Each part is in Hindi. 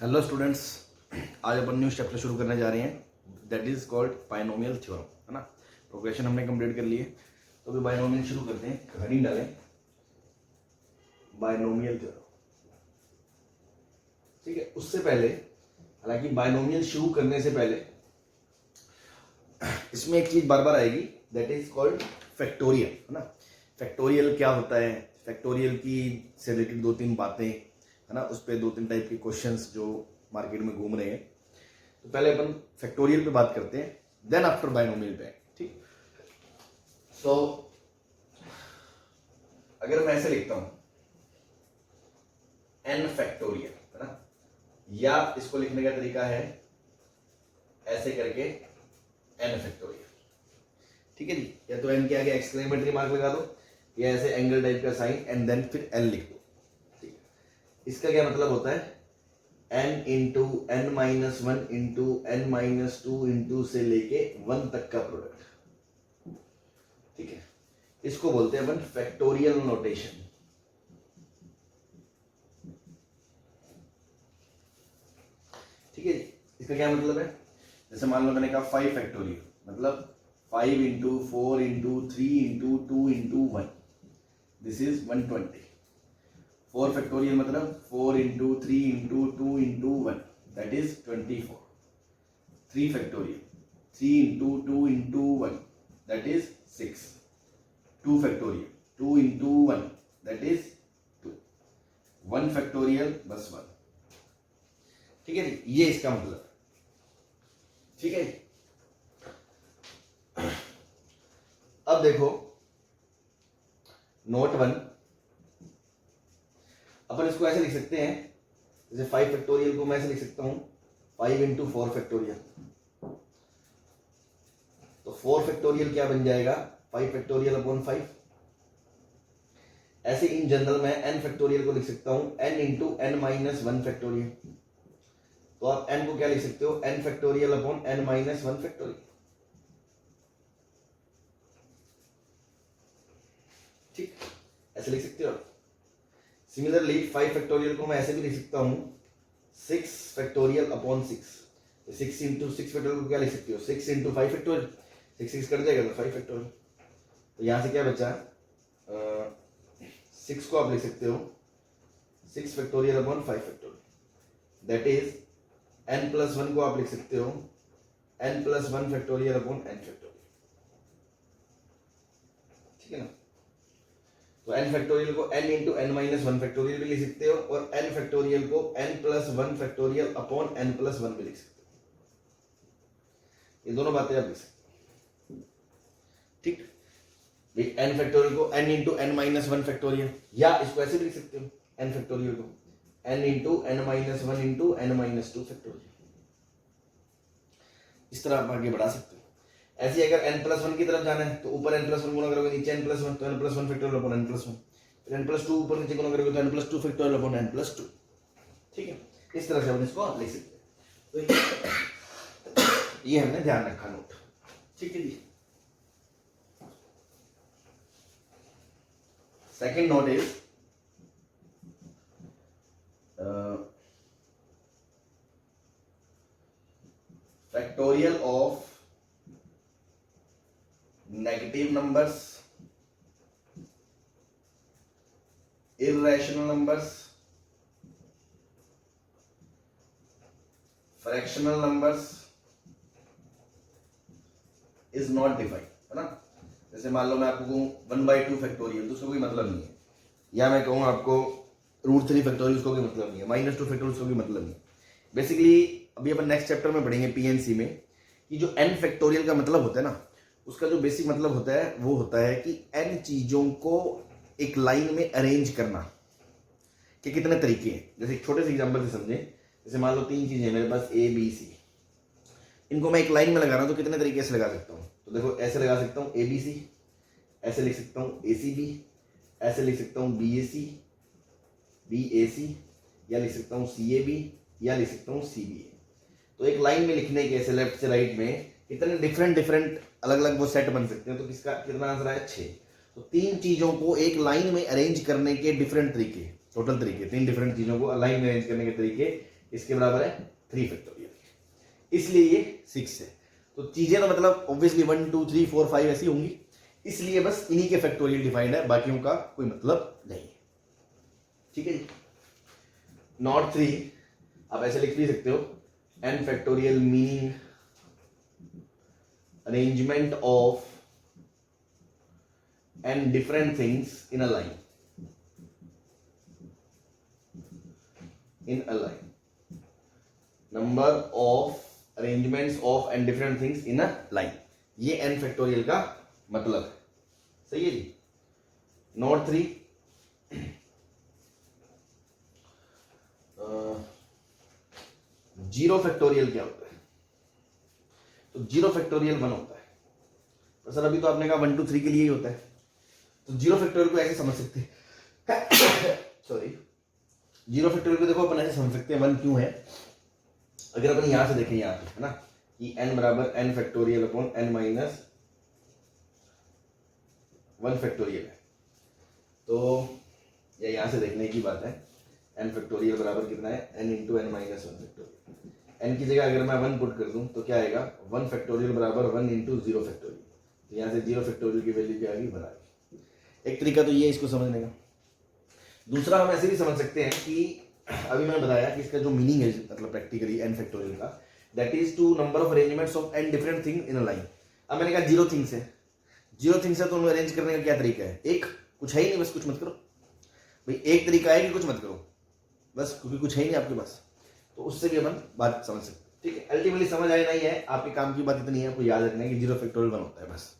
हेलो स्टूडेंट्स, आज अपन न्यू चैप्टर शुरू करने जा रहे हैं that is called binomial theorem, है ना। प्रोग्रेशन हमने कंप्लीट कर लिए, तो अभी बायनोमियल शुरू करते हैं। हेडिंग डालें बायनोमियल थ्योरम, ठीक है। उससे पहले, हालांकि बायनोमियल शुरू करने से पहले इसमें एक चीज बार बार आएगी दैट इज कॉल्ड फैक्टोरियल, है ना। फैक्टोरियल क्या होता है, फैक्टोरियल की से रिलेटेड दो तीन बातें, है ना। उस पर दो तीन टाइप के क्वेश्चंस जो मार्केट में घूम रहे हैं। तो पहले अपन फैक्टोरियल पे बात करते हैं, देन आफ्टर बायनोमियल पे, ठीक। सो अगर मैं ऐसे लिखता हूं n फैक्टोरियल, है ना, या इसको लिखने का तरीका है ऐसे करके n फैक्टोरियल, ठीक है जी। या तो n के आगे एक्सक्लेमेटरी मार्क लगा दो, या ऐसे एंगल टाइप का साइन एंड देन फिर l लिख दो, ठीक है। इसका क्या मतलब होता है, n into n minus one into n minus two into से लेके 1 तक का प्रोडक्ट, ठीक है। इसको बोलते हैं अपन फैक्टोरियल नोटेशन, ठीक है जी। इसका क्या मतलब है, जैसे मान लो मैंने कहा 5 फैक्टोरियल, मतलब 5 into 4 into 3 into 2 into 1, this is 120। 4 factorial मतलब 4 into 3 into 2 into 1, that is 24। 3 factorial 3 into 2 into 1, that is 6। 2 factorial 2 into 1, that is 2। 1 factorial बस 1, ठीक है जी। ये इसका मतलब है, ठीक है। अब देखो नोट 1, अपन इसको ऐसे लिख सकते हैं, जैसे 5 फैक्टोरियल को मैं ऐसे लिख सकता हूं 5 इंटू 4 फैक्टोरियल। तो 4 फैक्टोरियल क्या बन जाएगा, 5 फैक्टोरियल अपॉन 5। ऐसे इन जनरल मैं n फैक्टोरियल को लिख सकता हूं n into n minus 1 factorial. तो आप n को क्या लिख सकते हो, n factorial upon n minus 1 factorial, ठीक, ऐसे लिख सकते हो। सिमिलरली 5 फैक्टोरियल को मैं ऐसे भी लिख सकता हूं 6 फैक्टोरियल अपॉन 6। 6 इंटू 6 फैक्टोरियल को क्या लिख सकते हो, 6 इंटू 5 फैक्टोरियल, 6 कट जाएगा तो 5 फैक्टोरियल। तो यहां से क्या बचा, 6 को आप लिख सकते हो 6 factorial upon 5 factorial, that is n plus 1 को आप लिख सकते हो n plus 1 factorial upon n factorial, ठीक है ना। तो n फैक्टोरियल को n into n minus 1 factorial भी लिख सकते हो, और n फैक्टोरियल को n plus 1 factorial upon n plus 1 भी लिख सकते हो। ये दोनों बातें आप लिख सकते हो, ठीक। n फैक्टोरियल को n into n minus 1 factorial, या इसको ऐसे भी लिख सकते हो n फैक्टोरियल को n into n minus 1 into n minus 2 factorial. इस तरह आप आगे बढ़ा सकते हो। ऐसे अगर n प्लस 1 की तरफ जाना है तो ऊपर n प्लस 1 गुना करोगे, नीचे n प्लस 1, तो n plus 1 factorial upon n plus 1, फिर n प्लस 2 ऊपर नीचे गुना करोगे तो n plus 2 factorial upon n plus 2, ठीक है। इस तरह से हम इसको लिख सकते हैं। तो ये हमने ध्यान रखा नोट, ठीक है जी। Second note is factorial of negative numbers, irrational numbers, fractional numbers is not defined, है ना। जैसे मान लो मैं आपको कहूँ 1/2 फैक्टोरियल, तो उसका कोई मतलब नहीं है, या मैं कहूँ आपको √3 फैक्टोरियल, उसका कोई मतलब नहीं है, -2 फैक्टोरियल, उसका कोई मतलब नहीं है। बेसिकली अभी अपन नेक्स्ट चैप्टर में पढ़ेंगे पीएनसी में कि जो n फैक्टोरियल का मतलब होता है ना, उसका जो बेसिक मतलब होता है वो होता है कि n चीजों को एक लाइन में अरेंज करना कि कितने तरीके हैं। जैसे एक छोटे से एग्जांपल से समझें, जैसे मान लो 3 चीजें मेरे पास A B C, इनको मैं एक लाइन में लगा रहा हूं तो कितने तरीके से लगा सकता हूं। तो देखो ऐसे लगा सकता हूं ABC, ऐसे लिख सकता हूं ACB, ऐसे लिख सकता हूं BAC, BAC, या लिख सकता हूं CAB, या लिख सकता हूं CBA। तो एक लाइन में लिखने के ऐसे लेफ्ट से राइट में कितने डिफरेंट अलग अलग वो सेट बन सकते हैं। तो किसका कितना आंसर है, 6। तो 3 चीजों को एक लाइन में अरेंज करने के डिफरेंट तरीके, टोटल तरीके, 3 डिफरेंट चीजों को लाइन में अरेंज करने के तरीके इसके बराबर है 3 फैक्टोरियल, इसलिए ये 6 है। तो चीजें तो मतलब ऑब्वियसली 1 2 3 4 5 ऐसी होंगी, इसलिए बस इन्हीं के फैक्टोरियल डिफाइंड है, बाकियों का कोई मतलब नहीं है। ठीक है जी। नॉट 3 आप ऐसे लिख भी सकते हो, n factorial meaning arrangement of n different things in a line, number of arrangements of n different things in a line, ये n फैक्टोरियल का मतलब है। सही है जी। नोट 3 जीरो फैक्टोरियल क्या होता है? तो जीरो फैक्टोरियल 1 होता है। तो सर अभी तो आपने कहा 1 2 3 के लिए ही होता है, तो जीरो फैक्टोरियल को ऐसे समझ सकते हैं सॉरी, जीरो फैक्टोरियल को देखो अपन ऐसे समझ सकते हैं 1 क्यों है, अगर अपन यहां से देखें यहां पे है ना कि n बराबर n factorial upon n minus 1 factorial है, तो ये यहां से देखने की बात है। n फैक्टोरियल बराबर कितना है? n into n minus 1 factorial. n की जगह अगर मैं 1 पुट कर दूं तो क्या आएगा? 1 फैक्टोरियल बराबर 1 इंटू 0 फैक्टोरियल। तो यहाँ से 0 फैक्टोरियल की वैल्यू क्या आ गई? 1 आ गई। एक तरीका तो ये है इसको समझने का। दूसरा हम ऐसे भी समझ सकते हैं कि अभी मैंने बताया कि इसका जो मीनिंग है मतलब प्रैक्टिकली n फैक्टोरियल का, that is to number of arrangements of n different thing in a line. अब मैंने कहा जीरो थिंग्स है, जीरो थिंग्स है तो उन्हें अरेंज करने का क्या तरीका है? एक, कुछ है ही नहीं बस कुछ मत करो भाई, एक तरीका है कि कुछ मत करो बस, क्योंकि कुछ है ही नहीं आपके पास, तो उससे भी अपन बात समझ सकते हैं। ठीक है, अल्टीमेटली समझ आया नहीं है, आपके काम की बात इतनी है, आपको याद रखना है कि 0 फैक्टोरियल 1 होता है बस।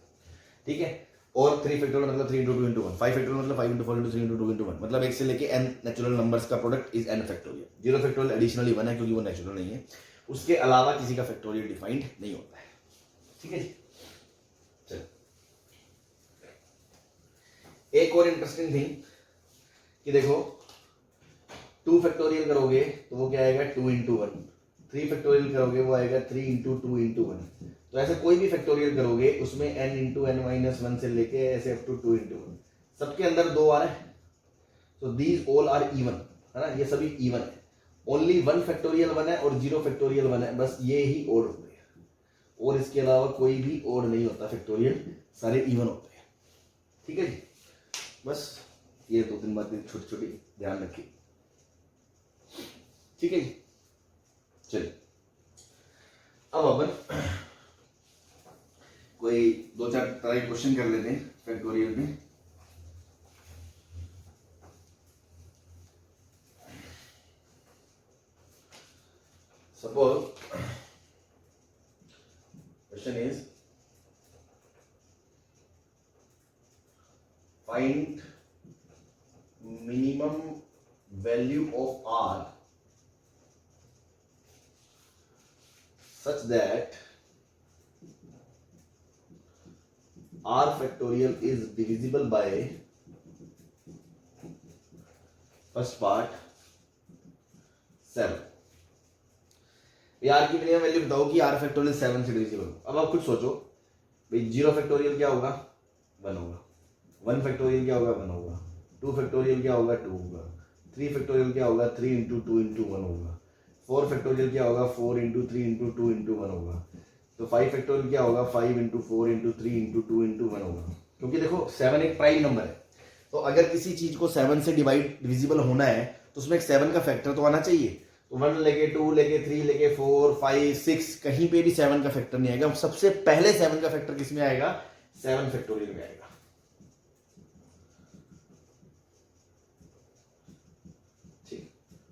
ठीक है, और 3 फैक्टोरियल मतलब 3 इंटू 2 इंटू 1, 5 फैक्टोरियल मतलब 5 इंटू 4 इंटू 3 इंटू 2 इंटू 1, मतलब एक से लेके n नेचुरल नंबर्स का product is n factorial. 0 factorial additionally 1 है क्योंकि वो नेचुरल नहीं है, उसके अलावा किसी का फैक्टोरियल डिफाइंड नहीं होता है। ठीक है जी, चलो एक और इंटरेस्टिंग थिंग कि देखो 2 फैक्टोरियल करोगे तो वो क्या आएगा? 2 इंटू 1। 3 फैक्टोरियल करोगे वो आएगा 3 इंटू 2 इंटू 1। तो ऐसे कोई भी फैक्टोरियल करोगे उसमें n इंटू एन माइनस 1 से लेके ऐसे अप टू 2 इंटू 1, सबके अंदर 2 आ रहा है, तो दीज ऑल आर इवन, है ना, ये सभी इवन है। ओनली 1 फैक्टोरियल 1 है और 0 फैक्टोरियल 1 है, बस ये ही ओड होते हैं, और इसके अलावा कोई भी ओड नहीं होता फैक्टोरियल, सारे इवन होते हैं। ठीक है जी, बस ये 2-3 बातें छोटी छोटी ध्यान रखिए। ठीक है जी, चलिए अब अपन कोई 2-4 तरह के क्वेश्चन कर लेते हैं फैक्टोरियल में। Suppose question is find minimum value of r such that r factorial is divisible by first part 7। यार की मिनिमम वैल्यू बताओ कि r फैक्टोरियल 7 से डिविजिबल हो। अब आप खुद सोचो भाई, 0 फैक्टोरियल क्या होगा? 1 होगा। 1 फैक्टोरियल क्या होगा? 1 होगा। 2 फैक्टोरियल क्या होगा? 2 होगा। 3 फैक्टोरियल क्या होगा? 3 इंटू 2 इंटू 1 होगा। 4 फैक्टोरियल क्या होगा? 4 इंटू 3 इंटू 2 इंटू 1 होगा। तो 5 फैक्टोरियल क्या होगा? 5 इंटू 4 इंटू 3 इंटू 2 इंटू 1 होगा। क्योंकि देखो 7 एक प्राइम नंबर है, तो अगर किसी चीज को 7 से डिविजिबल होना है तो उसमें एक 7 का फैक्टर तो आना चाहिए। तो 1 लेके 2 लेके 3 लेके 4 5 6 कहीं पे भी 7 का फैक्टर नहीं आएगा। सबसे पहले 7 का फैक्टर किस में आएगा? 7 फैक्टोरियल में आएगा।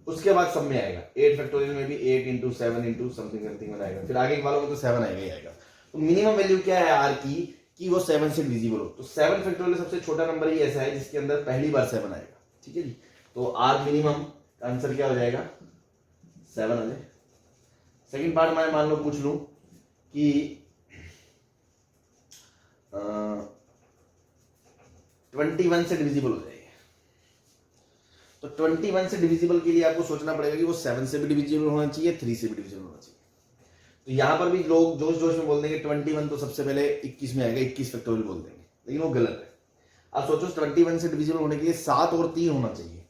उसके बाद सब में आएगा। 8 फैक्टोरियल में भी 8 इंटू 7 इंटू समथिंग में आएगा, फिर आगे वालों में तो 7 आएगा ही आएगा। तो मिनिमम वैल्यू क्या है आर की कि वो 7 से डिविजिबल हो। तो 7 फैक्टोरियल सबसे छोटा नंबर ही ऐसा है जिसके अंदर पहली बार 7 आएगा। ठीक है जी, तो आर मिनिमम का आंसर क्या हो जाएगा? 7 आ जाए। सेकेंड पार्ट मैं मान लो पूछ लूं कि 21 से डिविजिबल हो जाएगा, तो 21 से डिविजिबल के लिए आपको सोचना पड़ेगा कि वो 7 से भी डिविजिबल होना चाहिए, 3 से भी डिविजिबल होना चाहिए। तो यहां पर भी लोग जोश जोश में बोल देंगे 21 तो सबसे पहले 21 में आएगा, 21 फैक्टोरियल बोल देंगे, लेकिन वो गलत है। आप सोचो 21 से डिविजिबल होने के लिए 7 और 3 होना चाहिए।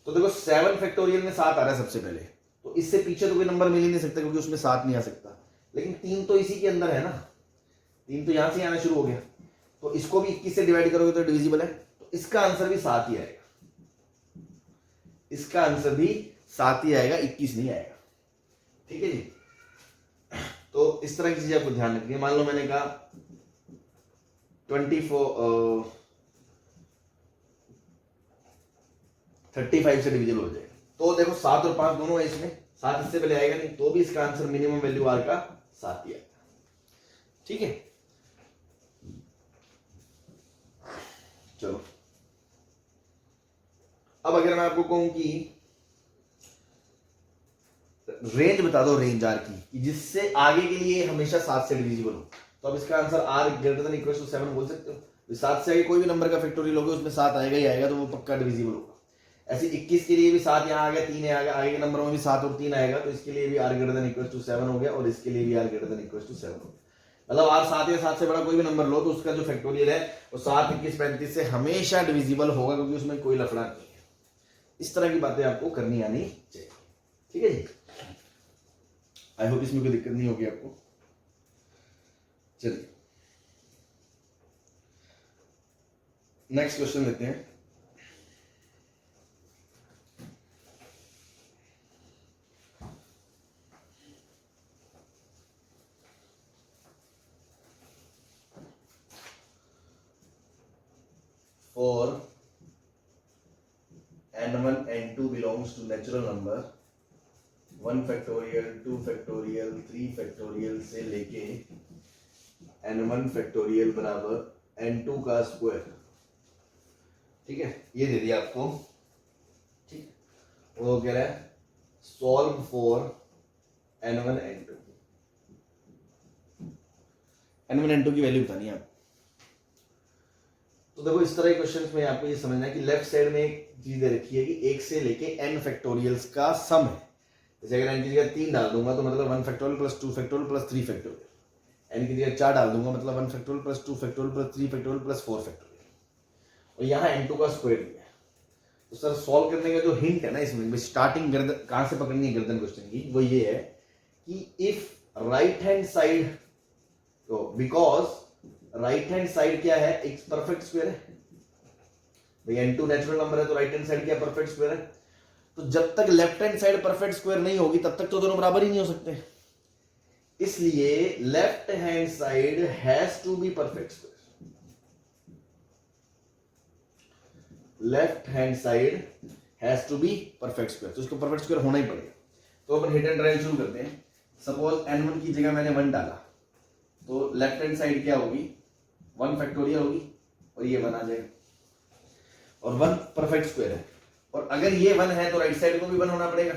तो देखो 7 फैक्टोरियल में 7 आ रहा है सबसे पहले, इससे पीछे तो कोई नंबर मिल ही नहीं सकता क्योंकि उसमें 7 नहीं आ सकता, लेकिन 3 तो इसी के अंदर है ना, 3 तो यहां से आना शुरू हो गया, तो इसको भी 21 से डिवाइड करोगे तो डिविजिबल है, तो इसका आंसर भी 7 ही आएगा, इसका आंसर भी 7 ही आएगा, 21 नहीं आएगा। ठीक है जी। तो इस तरह की चीजें आपको ध्यान रखनी है। मान लो मैंने कहा 35 से डिविजिबल हो जाएगा, तो देखो 7 और 5 दोनों है इसमें, 7 इससे पहले आएगा नहीं, तो भी इसका आंसर मिनिमम वैल्यू आर का 7 ही आएगा। ठीक है, चलो अब अगर मैं आपको कहूं कि रेंज बता दो, रेंज आर की, जिससे आगे के लिए हमेशा 7 से डिविजिबल हो, तो अब इसका answer r greater than equal to 7 बोल सकते हो। 7 से आगे कोई भी नंबर का फैक्टोरियल लोगे उसमें 7 आएगा ही आएगा, तो वो पक्का डिविजिबल होगा। ऐसे 21 के लिए भी 7 यहाँ आ गया, 3 आ गया, आगे के नंबरों में भी 7 और 3 आएगा, तो इसके लिए भी r greater than equal to 7 हो गया, और इसके लिए भी r greater than equal to 7 हो गया। मतलब आर 7 या 7 से बड़ा कोई भी नंबर लो तो उसका जो फैक्टोरियल है वो 7, 21, 35 से हमेशा डिविजिबल होगा, क्योंकि उसमें कोई लफड़ा नहीं है। इस तरह की बातें आपको करनी आनी चाहिए। ठीक है जी, आई होप इसमें कोई दिक्कत नहीं होगी आपको। चलिए नेक्स्ट क्वेश्चन लेते हैं। For n1 n2 belongs to natural number 1 factorial 2 factorial 3 factorial से लेके n1 factorial बराबर n2 का स्क्वायर। ठीक है, ये दे दिया आपको। ठीक, वो कह रहा है solve for n1 n2, n1 n2 की वैल्यू बतानी है आपको। तो देखो इस तरह के क्वेश्चंस में आपको ये समझना है कि लेफ्ट साइड में एक चीज दे रखी है कि 1 से लेके n फैक्टोरियल्स का सम है। जैसे अगर n की जगह 3 डाल दूंगा तो मतलब 1 factorial plus 2 factorial plus 3 factorial, n की जगह 4 डाल दूंगा मतलब 1 factorial plus 2 factorial plus 3 factorial plus 4 factorial, और यहाँ n2 का स्क्वायर दिया है। तो सर सॉल्व करने का जो हिंट है ना इसमें, स्टार्टिंग गर्दन कहां से पकड़नी है गर्दन क्वेश्चन की, वो ये है कि इफ राइट हैंड साइड, तो बिकॉज राइट हैंड साइड क्या है, एक परफेक्ट स्क्वायर है भाई, n2 नेचुरल नंबर है तो राइट हैंड साइड क्या परफेक्ट स्क्वायर है। तो जब तक left hand side perfect square नहीं होगी तब तक तो दोनों बराबर ही नहीं हो सकते, इसलिए left hand side has to be perfect square, left hand side has to be perfect square, तो इसको परफेक्ट स्क्वायर होना ही पड़ेगा। तो अपन हिट एंड ट्रायल शुरू करते हैं। सपोज n1 की जगह मैंने 1 डाला, तो लेफ्ट हैंड साइड क्या होगी, 1 फैक्टोरियल होगी, और ये 1 आ जाएगा, और 1 परफेक्ट स्क्वायर है, और अगर ये 1 है तो राइट साइड को भी 1 होना पड़ेगा।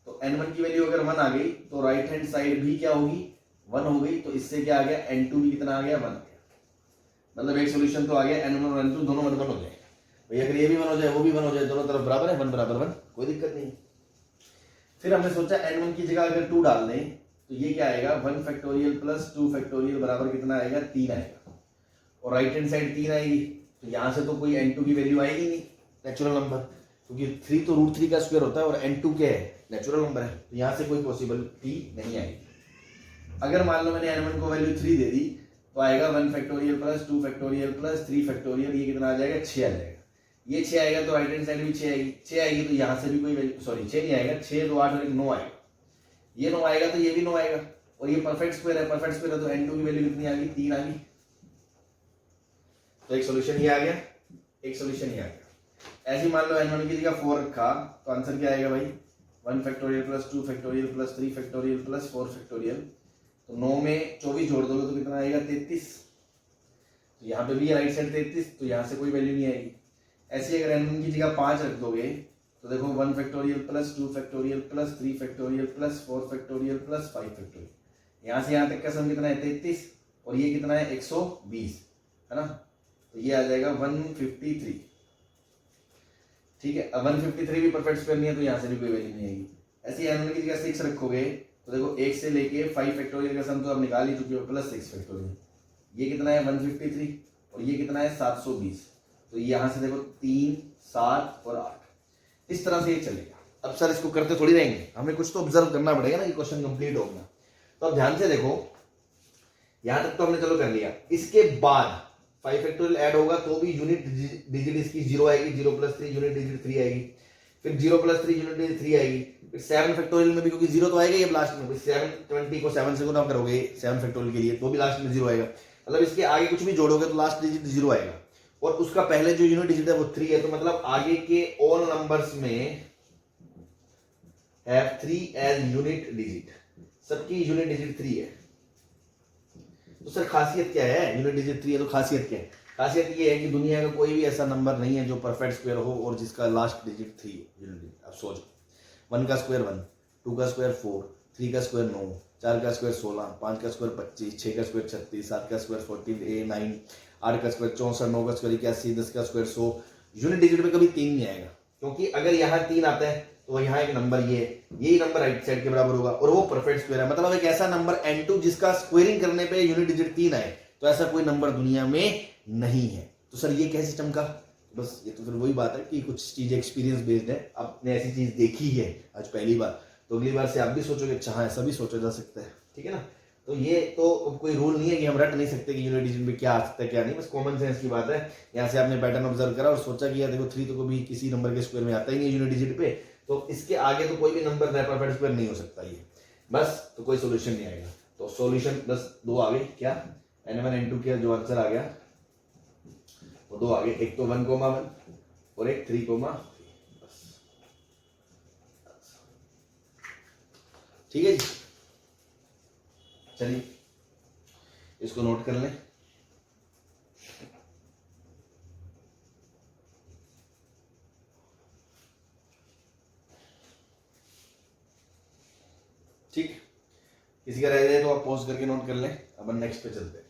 तो n1 की वैल्यू अगर 1 आ गई तो राइट हैंड साइड भी क्या होगी, 1 हो गई, तो इससे क्या आ गया, n2 भी कितना आ गया, 1 आ गया। मतलब एक सोल्यूशन तो आ गया, n1 और n2 दोनों 1 1 हो जाए भाई, अगर ये भी 1 हो जाए वो भी 1 हो जाए, दोनों तरफ बराबर है, 1 बराबर 1, कोई दिक्कत नहीं। फिर हमने सोचा n1 की जगह अगर 2 डाल दें तो ये क्या आएगा, 1 फैक्टोरियल प्लस 2 फैक्टोरियल बराबर कितना आएगा, 3 आएगा, और राइट हैंड साइड 3 आएगी, तो यहां से तो कोई n2 की वैल्यू आएगी नहीं नेचुरल नंबर, क्योंकि 3 तो √3 का स्क्वायर होता है और n2 क्या है, नेचुरल नंबर है, तो यहां से कोई पॉसिबिलिटी नहीं आएगी। अगर मान लो मैंने n1 को वैल्यू 3 दे दी तो आएगा 1 factorial plus 2 factorial plus 3 factorial, ये कितना आ जाएगा, 6 आ जाएगा। ये 6 आएगा तो राइट हैंड साइड भी 6 आएगी, 6 आएगी तो यहां से भी कोई वैल्यू, सॉरी 6 नहीं आएगा, 6 2 8 और 1 9 आएगा, ये 9 आएगा तो ये भी 9 आएगा, और ये परफेक्ट स्क्वायर है, परफेक्ट स्क्वायर है तो n2 की वैल्यू कितनी आ गई, 3 आ गई। तो एक सॉल्यूशन ये आ गया, एक सॉल्यूशन ये आ गया। ऐसे मान लो n1 की जगह 4 रखा तो आंसर क्या आएगा भाई, 1 factorial plus 2 factorial plus 3 factorial plus 4 factorial, तो 9 में 24 जोड़ दोगे तो कितना आएगा, 33। तो यहाँ पे भी राइट साइड 33, तो यहाँ से कोई वैल्यू नहीं आएगी। ऐसे अगर n1 की जगह 5 रख दोगे तो देखो 1 factorial plus 2 factorial plus 3 factorial plus 4 factorial plus 5 factorial, यहाँ से यहाँ तक का सम कितना है, 33, और ये कितना है, 120 है ना, तो ये आ जाएगा 153। ठीक है, अब 153 भी परफेक्ट स्क्वायर नहीं है तो यहाँ से भी कोई वैल्यू नहीं आएगी। ऐसे n1 की जगह 6 रखोगे तो देखो 1 से लेके 5 फैक्टोरियल का सम तो आप निकाल ही चुके हो, प्लस 6 फैक्टोरियल, ये कितना है 153, और ये कितना है 720, तो यहाँ से देखो 3 7 और 8, इस तरह से ये चलेगा। अब सर इसको करते थोड़ी रहेंगे, हमें कुछ तो ऑब्जर्व करना पड़ेगा ना कि क्वेश्चन कंप्लीट हो गया। तो अब ध्यान से देखो, यहां तक तो हमने चलो कर लिया। इसके बाद 5 फैक्टोरियल ऐड होगा तो भी यूनिट डिजिट इसकी 0 आएगी, 0 + 3 यूनिट डिजिट 3 आएगी, फिर 0 + 3 यूनिट डिजिट 3 आएगी, फिर 7 फैक्टोरियल में भी क्योंकि 0 तो आएगा ही अब लास्ट में, 720 को 7 से गुना करोगे 7 फैक्टोरियल के लिए तो भी लास्ट में 0 आएगा, मतलब इसके आगे कुछ भी जोड़ोगे तो लास्ट डिजिट 0 आएगा, और उसका पहले जो यूनिट डिजिट है वो 3 है, तो मतलब आगे के ऑल नंबर्स में have 3 as यूनिट डिजिट, सबकी यूनिट डिजिट 3 है। तो सर खासियत क्या है, यूनिट डिजिट 3 है तो खासियत क्या है? खासियत ये है कि दुनिया का कोई भी ऐसा नंबर नहीं है जो परफेक्ट स्क्वायर हो और जिसका लास्ट डिजिट 3 यूनिट डिजिट। अब सोचो, 1 का स्क्वायर 1, 2 का स्क्वायर 4, 3 का स्क्वायर 9, 4 का स्क्वायर 16, 5 का स्क्वायर 25, 6 का स्क्वायर 36, 7 का स्क्वायर 14, 9, 8 का स्क्वायर 64, 9 का स्क्वायर 81, 10 का स्क्वायर 100। यूनिट डिजिट में कभी 3 नहीं आएगा, क्योंकि अगर यहाँ 3 आता है तो यहाँ एक नंबर ये यही नंबर राइट साइड के बराबर होगा और वो परफेक्ट स्क्वायर है, मतलब एक ऐसा नंबर n2 जिसका स्क्वायरिंग करने पे यूनिट डिजिट 3 आए, तो ऐसा कोई नंबर दुनिया में नहीं है। तो सर ये क्या सिस्टम का, बस ये तो फिर वही बात है कि कुछ चीजें एक्सपीरियंस बेस्ड है, आपने ऐसी चीज देखी है आज पहली बार, तो अगली बार से आप भी सोचोगे अच्छा हाँ ऐसा भी सोचा जा सकता है, ठीक है ना। तो ये तो कोई रूल नहीं है कि हम रट नहीं सकते कि यूनिट डिजिट में क्या आ सकता है क्या नहीं, बस कॉमन सेंस की बात है। यहाँ से आपने पैटर्न ऑब्जर्व करा और सोचा कि यार देखो 3 तो कभी किसी नंबर के स्क्वायर में आता ही नहीं यूनिट डिजिट पे, तो इसके आगे तो कोई भी नंबर परफेक्ट स्क्वायर नहीं हो सकता ये, बस तो कोई सोल्यूशन नहीं आएगा। तो सोल्यूशन बस 2 आ गए, क्या n1 n2 का जो आंसर आ गया वो 2 आ गए, एक तो 1,1 और एक 3,3। ठीक है जी, चलिए इसको नोट कर लें। ठीक, किसी का रह जाए तो आप पॉज करके नोट कर लें, अपन नेक्स्ट पे चलते हैं।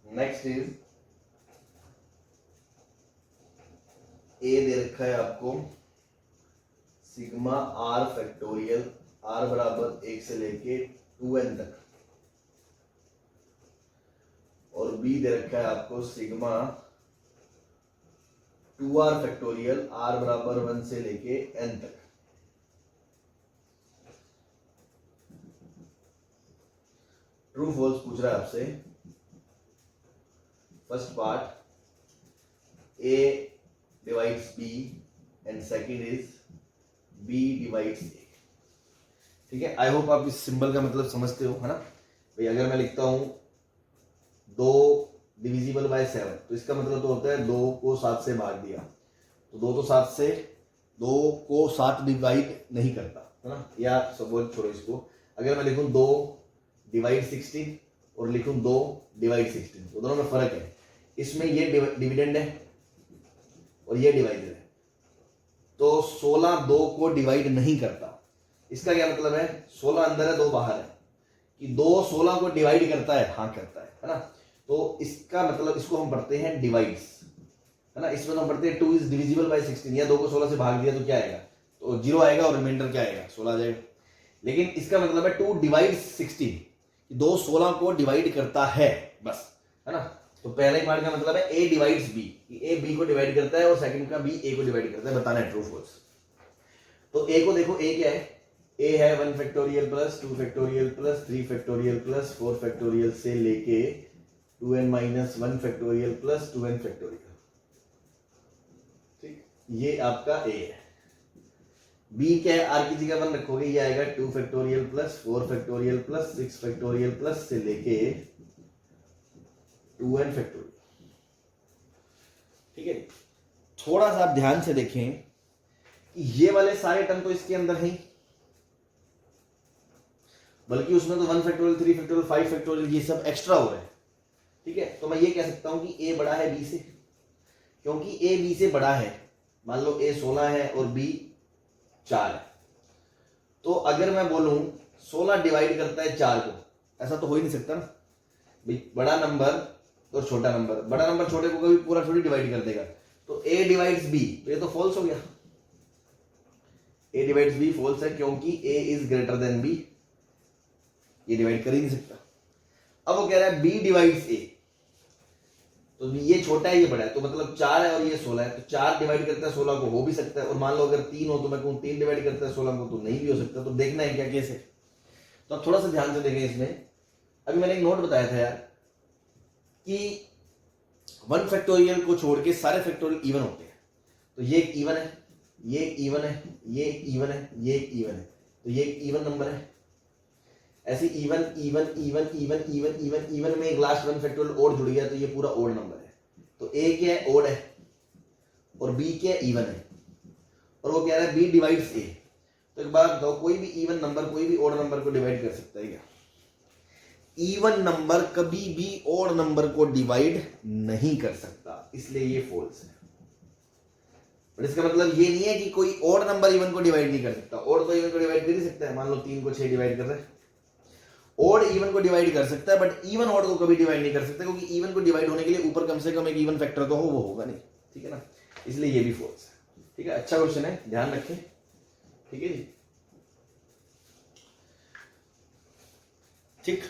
नेक्स्ट इज ए दे रखा है आपको सिग्मा आर फैक्टोरियल, आर बराबर 1 से लेके 2n तक, और बी दे रखा है आपको सिग्मा 2r फैक्टोरियल, आर बराबर 1 से लेके n तक। ट्रू फॉल्स पूछ रहा है आपसे। First part, a divides b and second is b divides a। ठीक है, आई होप आप इस सिंबल का मतलब समझते हो, है ना भाई। अगर मैं लिखता हूं 2 डिविजिबल बाय 7, तो इसका मतलब तो होता है 2 को 7 से भाग दिया, तो 2 तो 7 से 2 को 7 डिवाइड नहीं करता, है ना। या सब छोड़ो इसको, अगर मैं लिखूं 2 डिवाइड 16 और लिखूं 2 डिवाइड 16, तो दोनों में फर्क है। इसमें ये डिविडेंड है और ये डिवाइडेड है, तो 16 2 को डिवाइड नहीं करता। इसका क्या मतलब है, 16 अंदर है 2 बाहर है, कि 2 16 को डिवाइड करता है, हाँ करता है ना। तो इसका मतलब इसको हम पढ़ते हैं डिवाइड्स, है ना। इसमें हम पढ़ते हैं 2 इज डिविजिबल बाय 16, या 2 को 16 से भाग दिया तो क्या आएगा, तो 0 आएगा और रिमाइंडर क्या आएगा, 16 आ जाएगा। लेकिन इसका मतलब है 2 डिवाइड 16, 2 16 को डिवाइड करता है बस, है ना। तो पहले पार्ट का मतलब है a divides b, a b को डिवाइड करता है और सेकंड का b a को डिवाइड करता है, बताना है ट्रू फॉल्स। तो a को देखो, a क्या है, a है 1 factorial plus 2 factorial plus 3 factorial plus 4 factorial से लेके 2n minus 1 factorial plus 2n factorial. ठीक, ये आपका a है। b क्या है, r की जगह 1 रखोगे, ये आएगा 2 factorial plus 4 factorial plus 6 factorial plus से लेके 2n फैक्टोरियल। ठीक है, थोड़ा सा आप ध्यान से देखें कि ये वाले सारे टर्म तो इसके अंदर हैं, बल्कि उसमें तो 1 फैक्टोरियल 3 फैक्टोरियल 5 फैक्टोरियल ये सब एक्स्ट्रा हो रहे हैं। ठीक है, तो मैं ये कह सकता हूं कि a बड़ा है b से, क्योंकि a b से बड़ा है। मान लो a 16 है और b 4 है, तो अगर मैं बोलूं 16 डिवाइड करता है 4 को, ऐसा तो हो ही नहीं सकता ना भाई। बड़ा नंबर और छोटा नंबर, बड़ा नंबर छोटे को कभी पूरा थोड़ी डिवाइड कर देगा। तो a डिवाइड्स b, तो ये तो फॉल्स हो गया, a डिवाइड्स b फॉल्स है क्योंकि a is greater than b, ये डिवाइड कर ही नहीं सकता। अब वो कह रहा है b डिवाइड्स a, तो ये छोटा है ये बड़ा है, तो मतलब 4 है और ये 16 है, तो 4 डिवाइड करता है 16 को, हो भी सकता है। और मान लो अगर 3 हो तो मैं कहूँ 3 डिवाइड करता है 16 को, तो नहीं भी हो सकता। तो देखना है क्या केस है। तो अब थोड़ा सा ध्यान से देखें इसमें। अभी मैंने एक नोट बताया था यार कि 1 फैक्टोरियल को छोड़ के सारे फैक्टोरियल इवन होते हैं। तो ये एक इवन है, ये एक इवन है, ये एक इवन है, ये एक इवन है, तो ये एक इवन नंबर है। ऐसे even even even even even even even में एक लास्ट 1 फैक्टोरियल और जुड़ गया, तो ये पूरा ओड नंबर है। तो a क्या है, ओड है, और b क्या है, इवन है। और वो कह रहा है b डिवाइड्स a। तो एक बात बताओ, कोई भी इवन नंबर कोई भी ओड नंबर को डिवाइड कर सकता है क्या? इवन नंबर कभी भी ओड नंबर को डिवाइड नहीं कर सकता, इसलिए ये फॉल्स है। और इसका मतलब ये नहीं है कि कोई ओड नंबर इवन को डिवाइड नहीं कर सकता। ओड तो इवन को डिवाइड कर ही सकता है, मान लो 3 को 6 डिवाइड कर रहे हैं। ओड इवन को डिवाइड कर सकता है, बट इवन ओड को कभी डिवाइड नहीं कर सकता, क्योंकि इवन को डिवाइड होने के लिए ऊपर कम से कम एक इवन फैक्टर तो हो, वो होगा नहीं। ठीक है ना, इसलिए ये भी फॉल्स है। ठीक है, अच्छा क्वेश्चन है, ध्यान रखें। ठीक है जी, ठीक,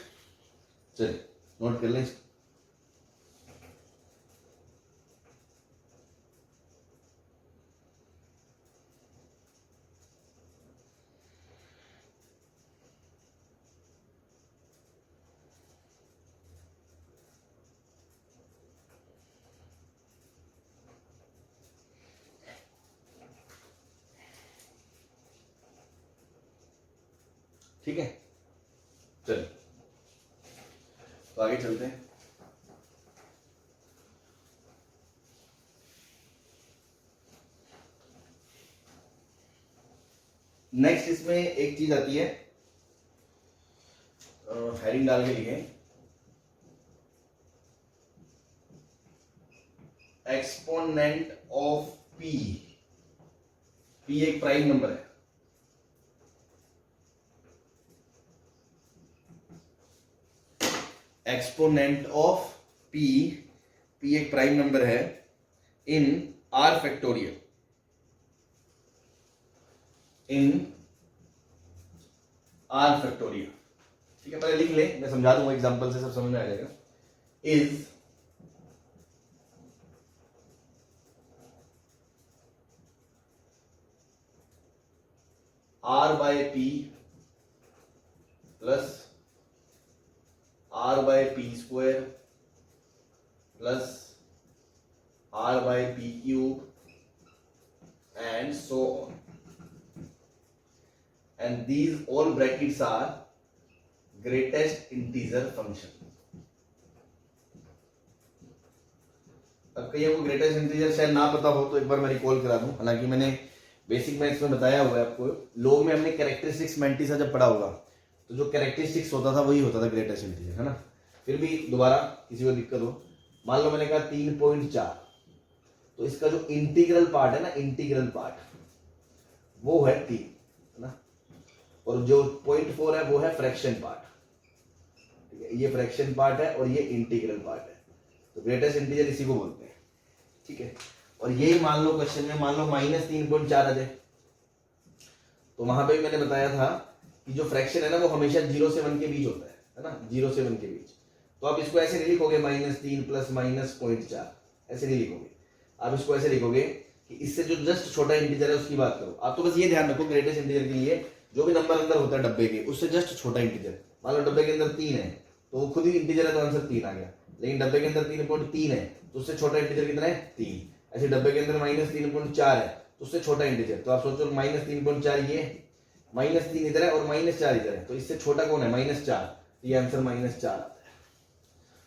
चलिए नोट कर लें। ठीक है, चलिए तो आगे चलते हैं। नेक्स्ट इसमें एक चीज आती है, हेडिंग डाल के लिखें, एक्सपोनेंट ऑफ p। p एक प्राइम नंबर है, एक्सपोनेंट ऑफ p, p एक प्राइम नंबर है इन r फैक्टोरियल, इन r फैक्टोरियल। ठीक है, पहले लिख ले, मैं समझा दूंगा एग्जांपल से, सब समझ में आ जाएगा। Is r by p plus r by p square plus r by p cube and so on, and these all brackets are greatest integer function। अब कहीं को ग्रेटेस्ट इंटीजर शायद ना पता हो तो एक बार मैं रिकॉल करा दूं। हालांकि मैंने बेसिक मैथ्स में बताया हुआ है आपको, लोग में हमने कैरेक्टरिस्टिक्स मेंटिसा जब पढ़ा होगा, तो जो कैरेक्टरिस्टिक्स होता था वही होता था ग्रेटेस्ट इंटीजर, है ना। फिर भी दोबारा किसी को दिक्कत हो, मान लो मैंने कहा 3.4, तो इसका जो इंटीग्रल पार्ट है ना, इंटीग्रल पार्ट वो है 3, है ना, और जो 0.4 है वो है फ्रैक्शन पार्ट। ठीक है, ये फ्रैक्शन पार्ट है और ये इंटीग्रल पार्ट है, तो ग्रेटेस्ट इंटीजर इसी को बोलते हैं। ठीक है, और यही मान लो क्वेश्चन में मान लो -3.4 आ जाए, तो वहां पे मैंने बताया था कि जो फ्रैक्शन है ना वो हमेशा 0 से 1 के बीच होता है ना, 0 से 1 के बीच। तो आप इसको ऐसे नहीं लिखोगे -3 प्लस -0.4, ऐसे नहीं लिखोगे। आप इसको ऐसे लिखोगे कि इससे जो जस्ट छोटा इंटीजर है उसकी बात करो। आप तो बस ये ध्यान रखो, ग्रेटेस्ट इंटीजर के लिए जो भी नंबर अंदर होता है डब्बे के, उससे जस्ट छोटा इंटीजर, मान लो डब्बे के अंदर 3 है तो वो खुद ही इंटीजर है, तो आंसर 3 आ गया। लेकिन डब्बे के अंदर 3.3 है तो उससे छोटा इंटीजर कितना है, 3। ऐसे डब्बे के अंदर -3.4 है तो उससे छोटा इंटीजर, तो आप सोचो -3.4 ये, -3 इधर है और -4 इधर है, तो इससे छोटा कौन है, -4, तो ये आंसर -4 आता है।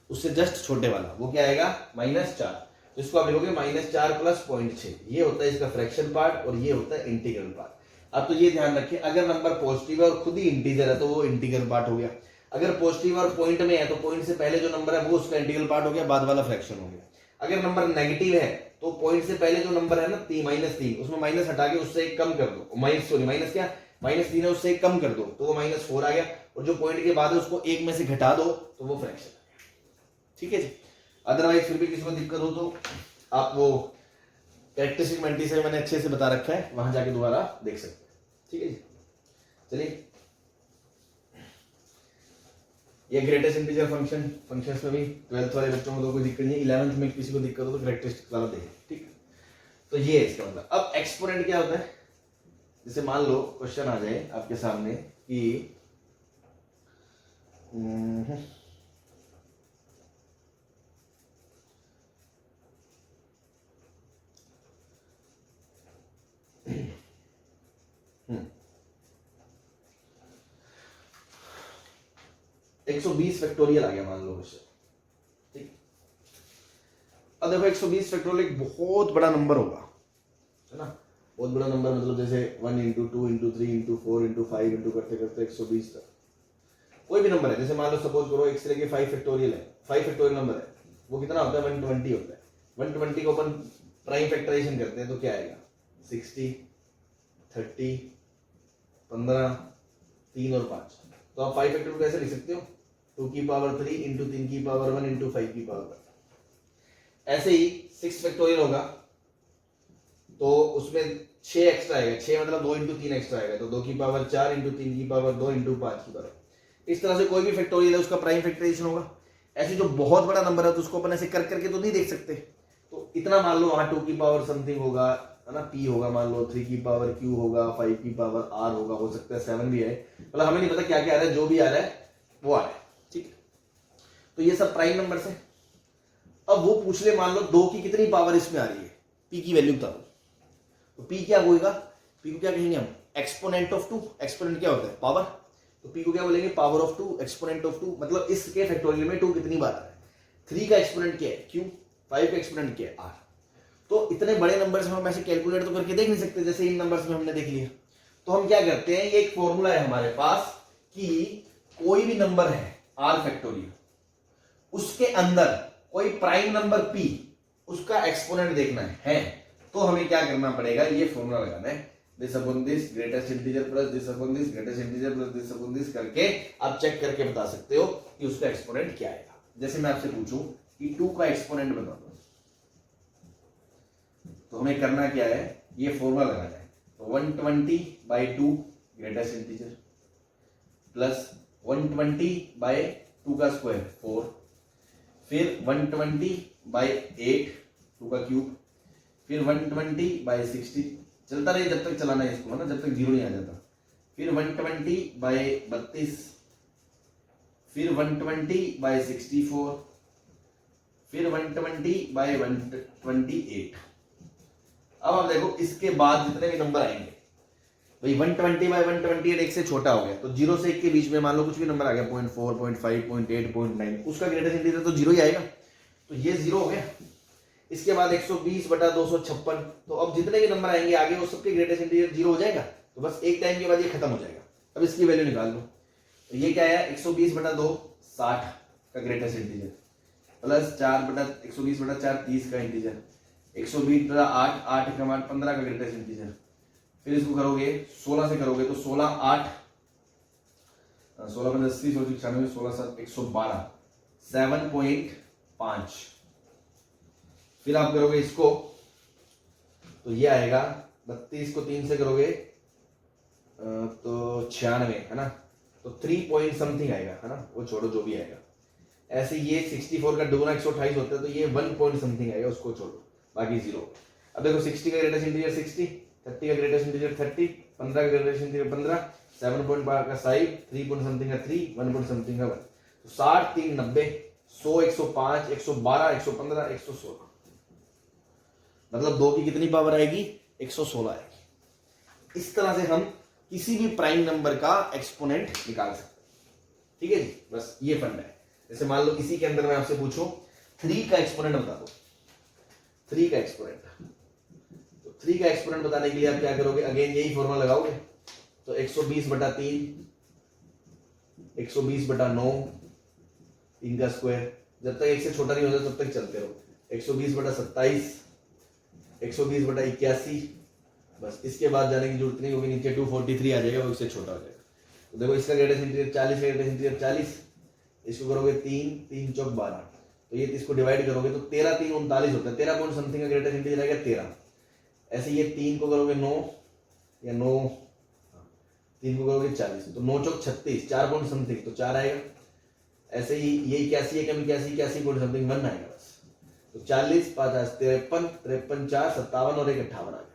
उससे जस्ट छोटे वाला वो क्या आएगा, -4। तो इसको आप लिखोगे -4 प्लस 0.6, ये होता है इसका फ्रैक्शन पार्ट और ये होता है इंटीग्रल पार्ट। अब तो ये ध्यान रखिए, अगर नंबर पॉजिटिव है और खुद ही इंटीजर है तो वो इंटीग्रल पार्ट हो गया। अगर पॉजिटिव और पॉइंट में है तो पॉइंट से पहले जो नंबर है वो उसका इंटीग्रल पार्ट हो गया, बाद वाला फ्रैक्शन हो गया। अगर नंबर नेगेटिव है तो पॉइंट से पहले जो नंबर है ना -3, उसमें माइनस हटा के उससे एक कम कर दो, माइनस क्या, -3 है उससे एक कम कर दो तो वो -4 आ गया, और जो पॉइंट के बाद है उसको एक में से घटा दो तो वो फ्रैक्शन आ गया। ठीक है जी, अदरवाइज फिर भी किसी को दिक्कत हो तो आप वो कैरेक्टरिस्टिक मल्टी से मैंने अच्छे से बता रखा है, वहां जाके दोबारा देख सकते हैं। ठीक है जी, चलिए ये ग्रेटेस्ट इंटीजर फंक्शंस में भी 12th वाले बच्चों को तो कोई दिक्कत नहीं है, 11th में किसी को दिक्कत हो तो कैरेक्टरिस्टिक वाला देखें। ठीक है, तो ये है इसका मतलब। अब एक्सपोनेंट क्या होता है, जैसे मान लो क्वेश्चन आ जाए आपके सामने कि एक 120 फैक्टोरियल आ गया मान लो क्वेश्चन। ठीक, अब देखो 120 फैक्टोरियल एक बहुत बड़ा नंबर होगा, है ना, बहुत बड़ा नंबर, मतलब जैसे 1 into 2 into 3 into 4 into 5 into करते करते 120 तक कोई भी नंबर है। जैसे मान लो सपोज करो x से लेके 5 फैक्टोरियल है, 5 फैक्टोरियल नंबर है, वो कितना होता है 120 होता है। 120 को अपन प्राइम फैक्टराइजेशन करते हैं तो क्या आएगा 60 30 15 3 और 5। तो आप 5 फैक्टोरियल कैसे लिख सकते हो 2 की पावर 3 इंटू 3 की पावर 1 इंटू 5 की पावर 1। ऐसे ही 6 फैक्टोरियल होगा तो उसमें 6 एक्स्ट्रा आएगा, 6 मतलब 2 इंटू 3 एक्स्ट्रा आएगा, तो 2 की पावर 4 इंटू 3 की पावर 2 इंटू 5 की पावर। इस तरह से कोई भी फैक्टोरियल है उसका प्राइम फैक्टराइजेशन होगा। ऐसे जो बहुत बड़ा नंबर है तो उसको अपन ऐसे कर करके तो नहीं देख सकते, तो इतना मान लो वहां 2 की पावर समथिंग होगा, है ना, p होगा, मान लो 3 की पावर q होगा, 5 की पावर r होगा, हो सकता है 7 भी है, मतलब हमें नहीं पता क्या क्या आ रहा है, जो भी आ रहा है वो आ रहा है। ठीक है, तो ये सब प्राइम नंबर है। अब वो पूछ ले मान लो 2 की कितनी पावर इसमें आ रही है, p की वैल्यू बताओ, तो p क्या होगा, p को क्या कहेंगे हम एक्सपोनेंट ऑफ 2। एक्सपोनेंट क्या होता है पावर, तो p को क्या बोलेंगे पावर ऑफ 2, एक्सपोनेंट ऑफ 2, मतलब इसके फैक्टोरियल में 2 कितनी बार आ रहा है। 3 का एक्सपोनेंट क्या है q, 5 का एक्सपोनेंट क्या है r। तो इतने बड़े नंबर्स में हम ऐसे कैलकुलेट तो करके देख नहीं सकते, जैसे इन नंबर्स में हमने देख लिया। तो हम क्या करते हैं, ये एक फॉर्मूला है हमारे पास कि कोई भी नंबर है r फैक्टोरियल, उसके अंदर कोई प्राइम नंबर p, उसका एक्सपोनेंट देखना है तो हमें क्या करना पड़ेगा, ये फॉर्मूला लगाना है, this upon this greatest integer plus this upon this greatest integer plus this upon this करके आप चेक करके बता सकते हो कि उसका एक्सपोनेंट क्या आएगा। जैसे मैं आपसे पूछूं कि 2 का एक्सपोनेंट बता दो, तो हमें करना क्या है, ये फॉर्मूला लगाना है, तो 120/2 ग्रेटेस्ट इंटीजर प्लस 120/2 का स्क्वायर 4, फिर 120/8 2 का क्यूब, फिर 120/60, चलता रहे जब तक चलाना है इसको, है ना, जब तक जीरो नहीं आ जाता, फिर 120/32, फिर 120/64, फिर 120/128। अब आप देखो इसके बाद जितने भी नंबर आएंगे भाई 120/128 एक से छोटा हो गया, तो 0 से 1 के बीच में मान लो कुछ भी नंबर आ गया 0.4 0.5 0.8 0.9, उसका ग्रेटेस्ट इंटीजर तो 0 ही आएगा, तो ये 0 हो गया। इसके बाद 120/256, तो अब जितने भी नंबर आएंगे आगे वो सबके ग्रेटेस्ट इंटीजर 0 हो जाएगा, तो बस एक टाइम के बाद ये खत्म हो जाएगा। अब इसकी वैल्यू निकाल लो, तो ये क्या है 120/2 60 का ग्रेटेस्ट इंटीजर प्लस 120/4 30 का इंटीजर, 120/8 8 का 15 का ग्रेटेस्ट इंटीजर, फिर इसको करोगे 16 से करोगे तो 16 8 16 80 96 16 7 112 7.5, फिर आप करोगे इसको तो ये आएगा 32 को 3 से करोगे तो 96, है ना, तो 3 पॉइंट समथिंग आएगा, है ना, वो छोड़ो जो भी आएगा। ऐसे ये 64 का दुगुना 128 होता है, तो ये 1 पॉइंट समथिंग आएगा, उसको छोड़ो बाकी 0। अब देखो 60 का ग्रेटेस्ट इंटीजर 60, 30 का ग्रेटेस्ट इंटीजर 30, 15 का ग्रेटेस्ट इंटीजर 15, 7.5 का 5, 3 पॉइंट समथिंग का 3, 1 पॉइंट समथिंग का 1, तो 60 3 90 100 105 112 115 116, मतलब 2 की कितनी पावर आएगी 116 आएगी। इस तरह से हम किसी भी प्राइम नंबर का एक्सपोनेंट निकाल सकते हैं। ठीक है जी, बस ये फंड है। जैसे मान लो इसी के अंदर मैं आपसे पूछूं 3 का एक्सपोनेंट बता दो, 3 का एक्सपोनेंट, तो 3 का एक्सपोनेंट बताने के लिए आप क्या करोगे, अगेन यही फॉर्मूला लगाओगे, तो 120/3 120/9 3 का स्क्वायर, जब तक 1 से छोटा नहीं होता तब तक चलते रहो, 120/27 120/81, बस इसके बाद जाने की जरूरत नहीं होगी, नीचे 243 आ जाएगा, वो उससे छोटा हो जाएगा। तो देखो इसका ग्रेटेस्ट इंटीजर 40 का ग्रेटेस्ट इंटीजर 40, इसको करोगे 3 3 चौक 12, तो ये इसको डिवाइड करोगे तो 13 3 39 होता है, 13 पॉइंट समथिंग का ग्रेटेस्ट इंटीजर आएगा 13। ऐसे ये 3 को करोगे 9 या 9, 3 को करोगे 40, तो 9 चौक 36, 4 पॉइंट समथिंग तो 4 आएगा। ऐसे ही ये 81 है कम 81 पॉइंट समथिंग 1 आएगा बस। तो 40 50 53 53 4 57 और 1 58 आ गया।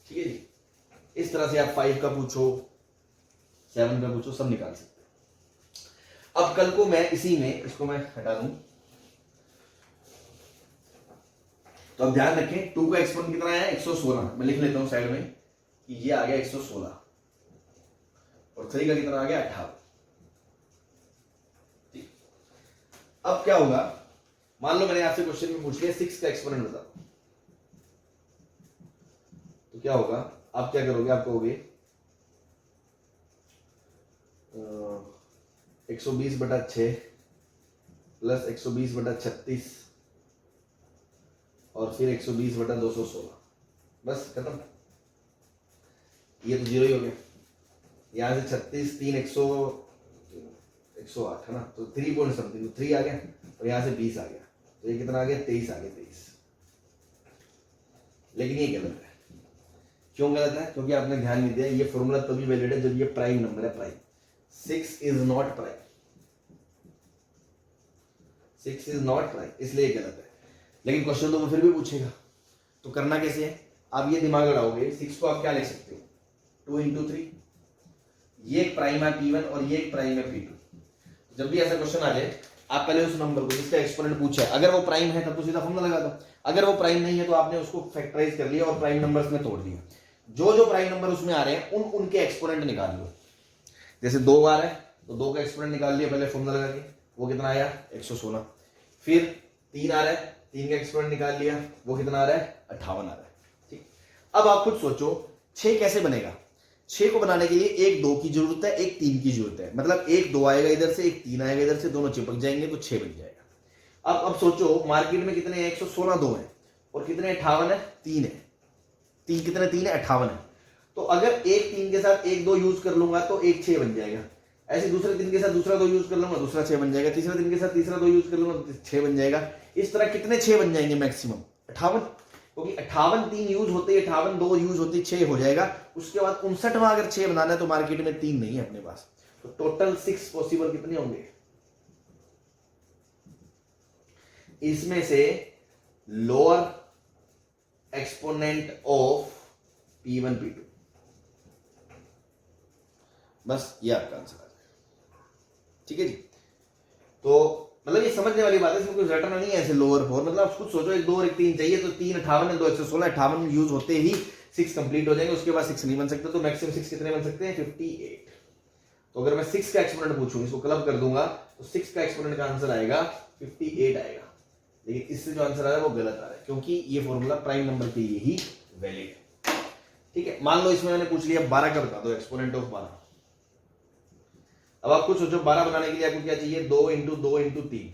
ठीक है जी, इस तरह से आप 5 का पूछो 7 का पूछो सब निकाल सकते हैं। अब कल को मैं इसी में इसको मैं हटा दूं, तो अब ध्यान रखें 2 का एक्सपोनेंट कितना आया 116, मैं लिख लेता हूं साइड में कि ये आ गया 116 और 3 का कितना आ गया 58। अब क्या होगा, मान लो मैंने आपसे क्वेश्चन में पूछ लिया 6 का एक्सपोनेंट बताओ, तो क्या होगा, आप क्या करोगे, आप कहोगे 120/6 प्लस 120/36 और फिर 120/216, बस खत्म। ये तो 0 ही हो गया, यहां से 36 3 108 है ना, तो 3 पॉइंट समथिंग, तो 3 आ गया और यहां से 20 आ गया, तो ये कितना आ गया 23 आ गया 23। लेकिन ये गलत है। क्यों गलत है? क्योंकि आपने ध्यान नहीं दिया, ये फॉर्मूला तभी वैलिड है जब ये प्राइम नंबर है, prime. 6 is not prime, 6 is not prime, इसलिए गलत है। लेकिन क्वेश्चन तो वो फिर भी पूछेगा, तो करना कैसे है, आप ये दिमाग लड़ाओगे, 6 को आप क्या लिख सकते हो 2 × 3, ये एक प्राइम है P1 और ये एक प्राइम है P2। जब भी ऐसा क्वेश्चन आ जाए, आप पहले उस नंबर को जिसका एक्सपोनेंट पूछा है, अगर वो प्राइम है तब तो सीधा फॉर्मूला लगा दो, अगर वो प्राइम नहीं है तो आपने उसको फैक्टराइज कर लिया और प्राइम नंबर्स में तोड़ दिया। जो प्राइम नंबर उसमें आ रहे हैं उनके एक्सपोनेंट निकाल लो। जैसे 2 बार है तो 2 का एक्सपोनेंट निकाल लिया पहले फॉर्मूला लगा के, वो कितना आया 116। फिर 3 आ रहा है, 3 का एक्सपोनेंट निकाल लिया, वो कितना आ रहा है 58 आ रहा है। ठीक, अब आप खुद सोचो 6 कैसे बनेगा। 6 को बनाने के लिए एक 2 की जरूरत है, एक 3 की जरूरत है, मतलब एक 2 आएगा इधर से, एक 3 आएगा इधर से, दोनों चिपक जाएंगे तो 6 बन जाएगा। अब सोचो मार्केट में कितने हैं 116 2 है और कितने 58 है 3 है, 3 कितने 3 है 58 है। तो अगर एक 3 के साथ एक 2 यूज कर लूंगा तो एक 6 बन जाएगा, ऐसे दूसरे 3 के साथ दूसरा 2 यूज कर लूंगा दूसरा 6 बन जाएगा, तीसरे 3 के साथ तीसरा 2 यूज कर लूंगा तो 6 बन जाएगा। इस तरह कितने 6 बन जाएंगे मैक्सिमम 58, क्योंकि 58 3 यूज होते 58 2 यूज होते 6 हो जाएगा। उसके बाद 59वां अगर 6 बनाना है तो मार्केट में 3 नहीं है अपने पास, तो टोटल 6 पॉसिबल कितने होंगे, इसमें से lower exponent of P1 P2, बस ये आपका आंसर आ जाएगा। ठीक है जी, तो मतलब ये समझने वाली बात है, इसमें कोई रटना नहीं है ऐसे लोअर फोर, मतलब आप खुद सोचो 1 2 और 1 3 चाहिए तो 3 58 2 116 58 यूज होते ही 6 कंप्लीट हो जाएंगे, उसके बाद 6 नहीं बन सकते, तो मैक्सिमम 6 कितने बन सकते हैं 58। तो अगर मैं 6 का एक्सपोनेंट पूछूं, इसको क्लब कर दूंगा तो 6 का एक्सपोनेंट का आंसर आएगा 58 आएगा। लेकिन इससे जो आंसर आ रहा है वो गलत आ रहा है, क्योंकि ये फॉर्मूला प्राइम नंबर के लिए ही वैलिड है। ठीक है, मान लो इसमें मैंने पूछ लिया 12 का बता दो एक्सपोनेंट ऑफ 12। अब आप कुछ सोचो 12 बनाने के लिए आपको क्या चाहिए 2 × 2 × 3,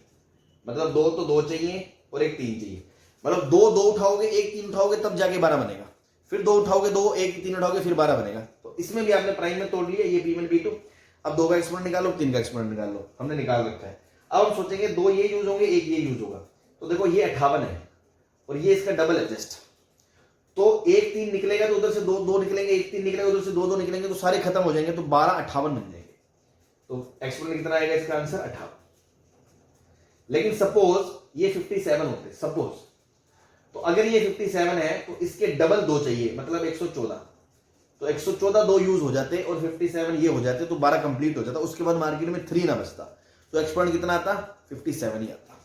मतलब 2 तो 2 चाहिए और एक 3 चाहिए, मतलब 2 2 उठाओगे एक 3 उठाओगे तब जाके 12 बनेगा, फिर 2 उठाओगे 2 एक 3 उठाओगे फिर 12 बनेगा। तो इसमें भी आपने प्राइम में तोड़ लिया, ये P1 P2। अब 2 का एक्सपोनेंट निकालो 3 का एक्सपोनेंट निकाल लो, हमने निकाल रखा है। अब हम सोचेंगे 2 ये यूज होंगे एक ये यूज होगा, तो देखो ये 58 है और ये इसका डबल है जस्ट, तो एक 3 निकलेगा तो उधर से 2 2 निकलेंगे, एक 3 निकलेगा उधर से 2 2 निकलेंगे, तो सारे खत्म हो जाएंगे, तो 12 58 बन जाएंगे। तो एक्सपोनेंट कितना आएगा इसका आंसर 58। लेकिन सपोज ये 57 होते, सपोज, तो अगर ये 57 है तो इसके डबल 2 चाहिए, मतलब 114, तो 114 2 यूज हो जाते और 57 ये हो जाते, तो 12 कंप्लीट हो जाता। उसके बाद मार्केट में 3 ना बचता, तो एक्सपोनेंट कितना आता 57 ही आता,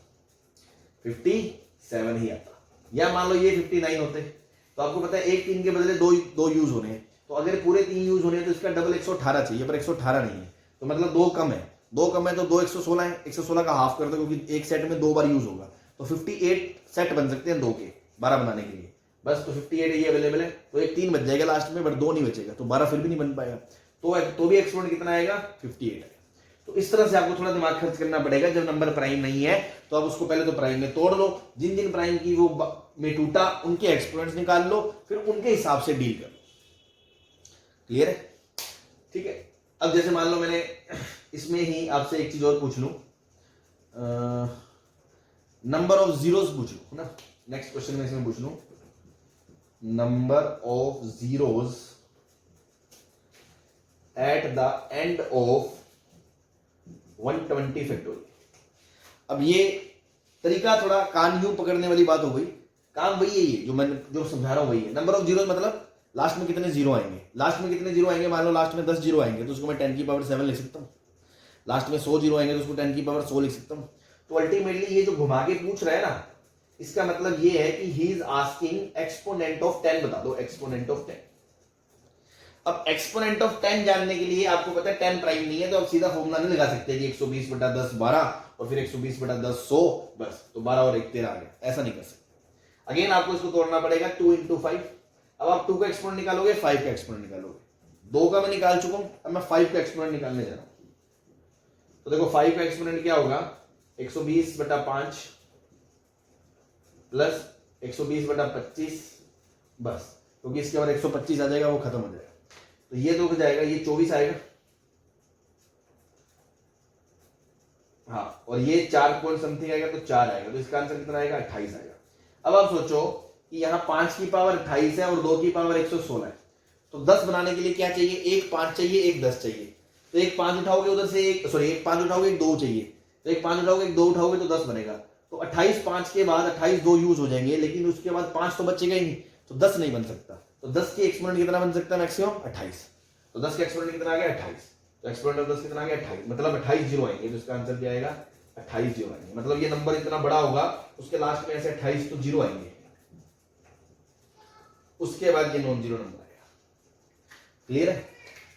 57 ही आता। या मान लो ये 59 होते, तो आपको पता है एक 3 के बदले 2 यूज होने हैं, तो अगर पूरे 3 यूज होने हैं तो इसका डबल 118 चाहिए, पर 118 नहीं है, तो मतलब 2 कम है, 2 कम है तो 2 116 है, 116 का हाफ कर दो क्योंकि एक सेट में 2 बार यूज होगा, तो 58 सेट बन सकते हैं 2 के 12 बनाने के लिए, बस। तो 58 ये अवेलेबल है, तो एक 3 बच जाएगा लास्ट में, बट 2 नहीं बचेगा, तो 12 फिर भी नहीं बन पाएगा, तो भी एक्सपोनेंट कितना आएगा 58 आएगा। तो इस तरह से आपको थोड़ा दिमाग खर्च करना पड़ेगा, जब नंबर प्राइम नहीं है तो आप उसको पहले तो प्राइम में तोड़ लो, जिन जिन प्राइम की वो में टूटा उनके एक्सपोनेंट्स निकाल लो, फिर उनके हिसाब से डील करो। क्लियर है? ठीक है। अब जैसे मान लो मैंने इसमें ही आपसे एक चीज और पूछ लूं नंबर ऑफ जीरोस पूछ लो ना, नेक्स्ट क्वेश्चन में इसमें पूछ लो number of zeros at the end of 120 factorial. अब ये तरीका थोड़ा कान यूं पकड़ने वाली बात हो गई, काम वही है, ये जो मैं जो समझा रहा हूं वही है। नंबर ऑफ जीरो मतलब लास्ट में कितने जीरो आएंगे, लास्ट में कितने जीरो आएंगे, मान लो लास्ट में 10 जीरो आएंगे तो उसको मैं 10 की पावर 7 लिख सकता हूँ। लास्ट में 100 जीरो आएंगे तो उसको 10 की पावर 100 लिख सकता हूँ। तो अल्टीमेटली ये जो घुमा के पूछ रहा है ना, इसका मतलब ये है कि he is asking exponent of 10 बता दो, एक्सपोनेंट ऑफ 10। अब एक्सपोनेंट ऑफ 10 जानने के लिए आपको पता है 10 प्राइम नहीं है, तो आप सीधा फॉर्मूला नहीं लगा सकते कि 120 बटा 10 12 और फिर 120 बटा 10 100, बस तो 12 और 1 13 आ गया, ऐसा नहीं कर सकते। अगेन आपको इसको तोड़ना पड़ेगा 2 into 5। अब आप 2 का एक्सपोनेंट निकालोगे, 5 का एक्सपोनेंट निकालोगे। 2 का मैं निकाल चुका हूं, अब मैं 5 का एक्सपोनेंट निकालने जा रहा हूं। तो देखो 5 का एक्सपोनेंट क्या होगा, 120 बटा 5 प्लस 120 बटा 25, बस क्योंकि इसके बाद 125 आ जाएगा, वो खत्म हो जाएगा। तो ये तो हो जाएगा, ये 24 आएगा, हाँ, और ये 4 पॉइंट समथिंग आएगा तो 4 आएगा, तो इसका आंसर कितना आएगा, 28 आएगा। अब आप सोचो कि यहाँ 5 की पावर 28 है और 2 की पावर 116 है, तो 10 बनाने के लिए क्या चाहिए, एक 5 चाहिए, एक 10 चाहिए। तो एक 5 उठाओगे उधर से, एक 5 उठाओगे, एक 2 चाहिए, तो एक 5 उठाओगे, एक 2 उठाओगे तो 10 बनेगा। तो 28 5 के बाद 28 2 यूज हो जाएंगे, लेकिन उसके बाद 5 तो बचेगा ही नहीं, तो 10 नहीं बन सकता। तो 10 की एक्सपोनेंट कितना बन सकता है, मैक्सिमम 28। तो 10 का एक्सपोनेंट कितना आ गया, 28। तो एक्सपोनेंट ऑफ 10 कितना आ गया, 28, मतलब 28 जीरो आएंगे, तो इसका आंसर क्या आएगा, 28 जीरो आएंगे। मतलब ये नंबर इतना बड़ा होगा, उसके लास्ट में ऐसे 28 तो जीरो आएंगे, उसके बाद ये नॉन जीरो नंबर आएगा। क्लियर है?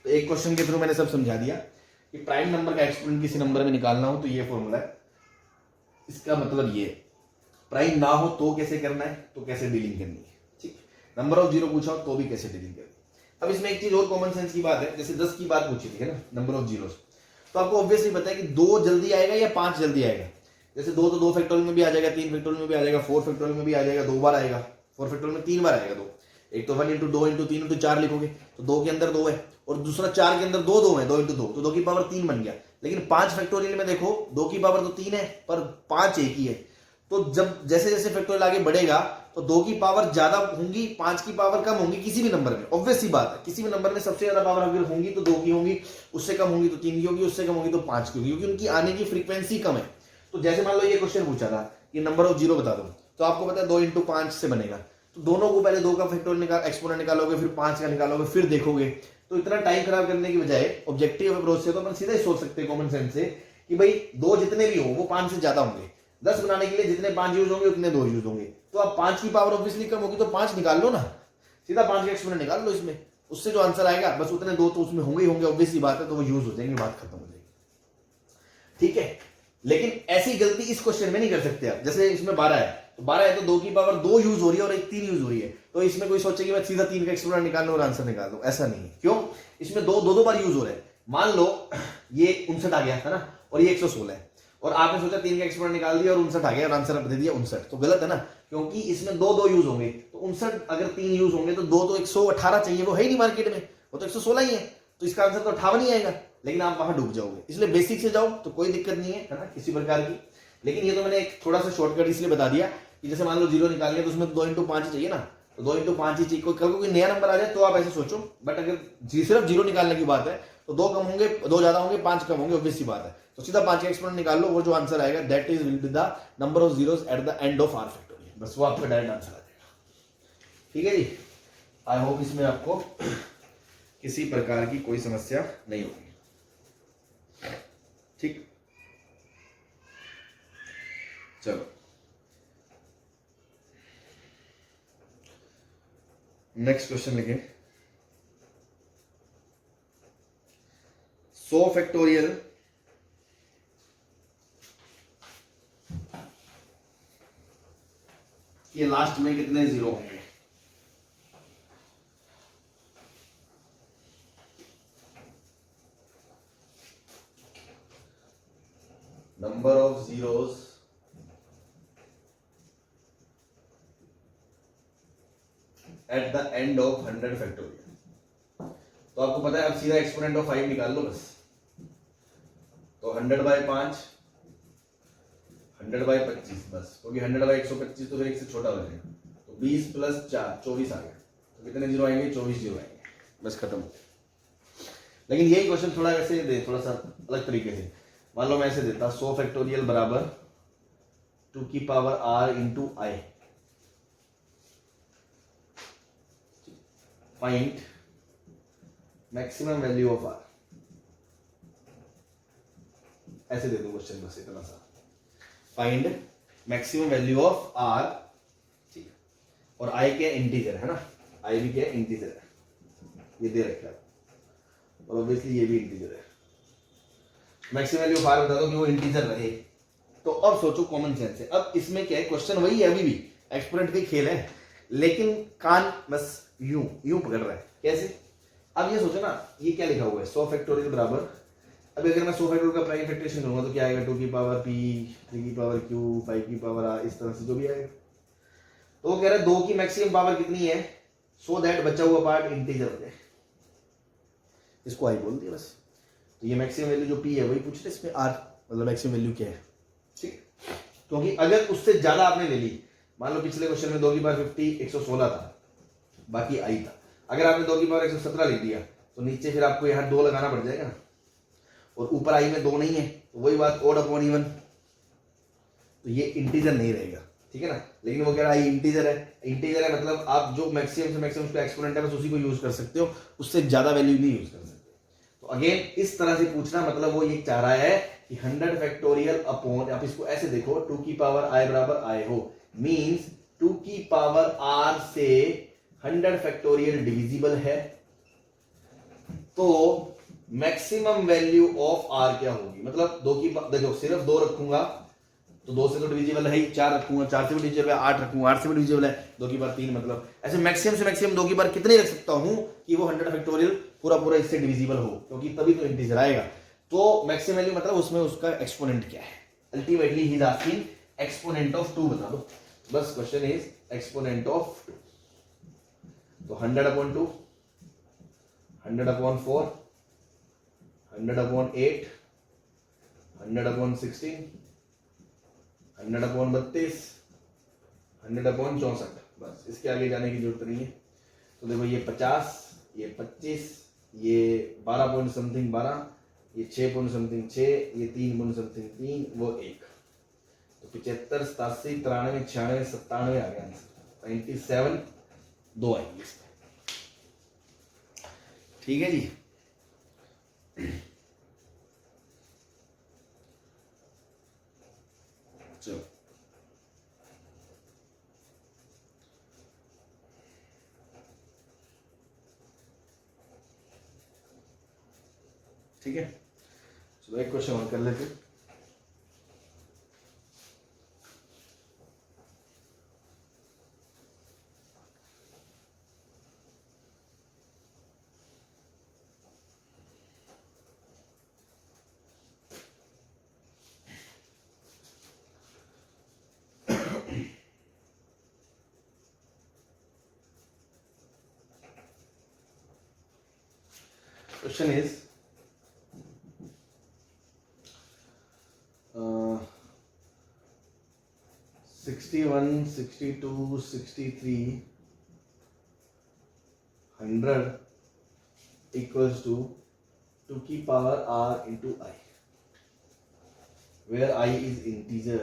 तो एक क्वेश्चन के थ्रू मैंने सब समझा दिया कि प्राइम नंबर का एक्सपोनेंट किसी नंबर में निकालना हो तो ये फॉर्मूला है। इसका मतलब ये प्राइम ना हो तो कैसे करना है, तो कैसे डीलिंग करनी है, ठीक। नंबर ऑफ जीरो पूछा हो तो भी कैसे डीलिंग करनी है। अब इसमें एक चीज और कॉमन सेंस की बात है, जैसे 10 की बात पूछी थी है ना, नंबर ऑफ जीरोस, तो आपको ऑब्वियसली पता है कि 2 जल्दी आएगा या 5 जल्दी आएगा। जैसे 2 तो 2 फैक्टोरियल में भी आ जाएगा, 3 फैक्टोरियल में भी आ जाएगा, 4 फैक्टोरियल में भी आ जाएगा, 2 बार आएगा। 4 फैक्टोरियल में 3 बार आएगा 2, एक तो 1 into 2 into 3 into 4 लिखोगे तो 2 के अंदर 2 है, और दूसरा 4 के अंदर 2 2 है, 2 into 2 तो 2 की पावर 3 बन गया। लेकिन 5 फैक्टोरियल में देखो 2 की पावर तो 3 है पर 5 एक ही है। तो जब जैसे जैसे फैक्टोरियल आगे बढ़ेगा तो 2 की पावर ज्यादा होंगी, 5 की पावर कम होंगी, किसी भी नंबर में ऑब्वियस सी बात है, किसी भी नंबर में सबसे ज्यादा पावर अगर होंगी तो 2 की होंगी, उससे कम होंगी तो 3 की होगी, उससे कम होगी तो 5 की होगी, क्योंकि उनकी आने की फ्रीक्वेंसी कम है। तो जैसे मान लो ये क्वेश्चन पूछा था कि नंबर ऑफ जीरो बता दो, तो आपको पता है 2 into 5 से बनेगा, तो दोनों को पहले 2 का फैक्टोरियल एक्सपोनेंट निकालोगे, फिर 5 का निकालोगे, फिर देखोगे। तो इतना टाइम खराब करने की बजाय ऑब्जेक्टिव अप्रोच से तो अपन सीधा ही सोच सकते हैं कॉमन सेंस से कि भाई 2 जितने भी हो वो 5 से ज्यादा होंगे। 10 बनाने के लिए जितने 5 यूज होंगे उतने 2 यूज होंगे। तो अब 5 की पावर ऑब्वियसली कम होगी तो 5 निकाल लो ना, सीधा 5 का एक्सपोनेंट निकाल लो इसमें, उससे जो आंसर आएगा बस उतने 2 तो उसमें होंगे ही होंगे, ऑब्वियसली बात है, तो वो यूज हो जाएंगे, बात खत्म हो जाएगी, ठीक है। लेकिन ऐसी गलती इस क्वेश्चन में नहीं कर सकते आप। जैसे इसमें 12 है तो 12 है तो 2 की पावर 2 यूज हो रही है और एक 3 यूज हो रही है, तो इसमें कोई सोचे कि मैं सीधा 3 का एक्सपोनेंट निकाल लूं और आंसर निकाल दूं, ऐसा नहीं है। क्यों? इसमें दो बार यूज हो रहा है। मान लो ये 59 आ गया है ना, और ये 116 है, और आपने सोचा 3 का एक्सपोनेंट निकाल दिया और 59 आ गया और आंसर दे दिया 59, तो गलत है ना, क्योंकि इसमें दो यूज होंगे। तो 59 अगर 3 यूज होंगे तो 2 तो 118 चाहिए, वो है ही नहीं मार्केट में, वो तो 116 ही है, तो इसका आंसर तो 58 ही आएगा, लेकिन आप वहां डूब जाओगे। इसलिए बेसिक से जाओ तो कोई दिक्कत नहीं है ना किसी प्रकार की। लेकिन ये तो मैंने एक थोड़ा सा शॉर्टकट इसलिए बता दिया कि जैसे मान लो जीरो निकालने तो उसमें 2 into 5 ही चाहिए ना, तो 2 into 5 ही चाहिए। कोई नया नंबर आ जाए तो आप ऐसे सोचो, बट अगर सिर्फ जीरो निकालने की बात है तो 2 कम होंगे, 2 ज्यादा होंगे, 5 कम होंगे, ऑब्वियस सी बात है। तो सीधा 5 का एक्सपोनेंट निकाल लो, वो जो आंसर आएगा that is will be the number of zeros at the end of r factorial, बस वो आपका डायरेक्ट आंसर आ जाएगा, ठीक है जी। आई होप इसमें आपको किसी प्रकार की कोई समस्या नहीं होगी, ठीक। चलो नेक्स्ट क्वेश्चन लिखें। 100 फैक्टोरियल ये लास्ट में कितने जीरो होंगे? Number of zeros at the end of 100 factorial. तो आपको पता है, अब सीधा एक्सपोनेंट ऑफ 5 निकाल लो बस। तो 100/5 100/25 बस, क्योंकि 100/125 तो फिर एक से छोटा हो जाएगा, तो 20 + 4 24 आ गया। तो कितने जीरो आएंगे? 24 जीरो आएंगे, बस खत्म। लेकिन यही क्वेश्चन थोड़ा ऐसे दे, थोड़ा सा अलग तरीके से। मान लो मैं ऐसे देता 100 फैक्टोरियल बराबर 2 की power r into I, find maximum value of r, ऐसे दे दो क्वेश्चन बस इतना सा, find maximum value of r, ठीक, और i क्या इंटीजर है ना, i भी क्या इंटीजर है, ये दे रखा है, और ऑब्वियसली ये भी इंटीजर है। मैक्सिमम वैल्यू ऑफ r बता दो कि वो इंटीजर रहे। तो अब सोचो कॉमन सेंस है, अब इसमें क्या है, क्वेश्चन वही है, अभी भी एक्सपोनेंट का खेल है, लेकिन कान बस यूं यूं पकड़ रहा है। कैसे? अब ये सोचो ना, ये क्या लिखा हुआ है 100 फैक्टोरियल बराबर, अभी अगर मैं 100 फैक्टोरियल का प्राइम फैक्टरेशन करूंगा तो क्या आएगा, 2 की पावर p, 3 की पावर q, 5 की पावर r, इस तरह से जो भी आएगा। तो वो कह रहा है 2 की मैक्सिमम पावर कितनी है, सो दैट बचा हुआ पार्ट इंटीजर हो जाए, इसको आई बोल दिया बस। तो ये मैक्सिमम वैल्यू जो p है वही पूछ रहे, इसमें r मतलब मैक्सिमम वैल्यू क्या है, ठीक। क्योंकि अगर उससे ज्यादा आपने ले ली, मान लो पिछले क्वेश्चन में 2 की पावर 50 116 था, बाकी आई था, अगर आपने 2 की पावर 117 लिख दिया तो नीचे फिर आपको यहाँ 2 लगाना पड़ जाएगा ना, और ऊपर आई में 2 नहीं है, तो वही बात ओड अपॉन इवन, तो ये इंटीजर नहीं रहेगा, ठीक है ना। लेकिन वो कह रहा है इंटीजर है, इंटीजर है मतलब आप जो मैक्सिमम से मैक्सिमम उसका एक्सपोनेंट है बस उसी को यूज कर सकते हो, उससे ज्यादा वैल्यू नहीं यूज कर सकते। तो अगेन इस तरह से पूछना, मतलब वो ये चाह रहा है कि 100 फैक्टोरियल अपॉन, आप इसको ऐसे देखो 2 की पावर i बराबर i हो, मींस 2 की पावर r से 100 फैक्टोरियल डिविजिबल है, तो मैक्सिमम वैल्यू ऑफ r क्या होगी, मतलब 2 की, देखो सिर्फ 2 रखूंगा तो 2 से तो डिविजिबल है ही, 4 रखूंगा 4 से भी डिविजिबल है, 8 रखूंगा 8 से भी डिविजिबल है, 2 की पावर 3, मतलब ऐसे मैक्सिमम से मैक्सिमम 2 की पावर कितने रख सकता हूं कि वो 100 फैक्टोरियल पूरा पूरा इससे डिविजिबल हो, क्योंकि तभी तो इंटीजर आएगा। तो मैक्सिमम वैल्यू मतलब उसमें उसका एक्सपोनेंट क्या है, ultimately he is asking exponent of 2 बता दो, बस क्वेश्चन इज एक्सपोनेंट ऑफ 2। तो 100/2, 100/4, 100/8, 100/16, 100/32, 100/64, बस इसके आगे जाने की जरूरत नहीं है। तो देखो ये 50, ये 25, ये 12 पॉइंट समथिंग 12, ये 6 पॉइंट समथिंग 6, ये 3 पॉइंट समथिंग 3, वो 1, तो 75, 87, 93, 96, 97 आ गया आंसर, 97 2 आएंगे इसमें, ठीक है जी। चलो ठीक है, चलो एक क्वेश्चन और कर लेते हैं। Question is 61, 62, 63, 100 equals to 2 की power r into I, where I is integer,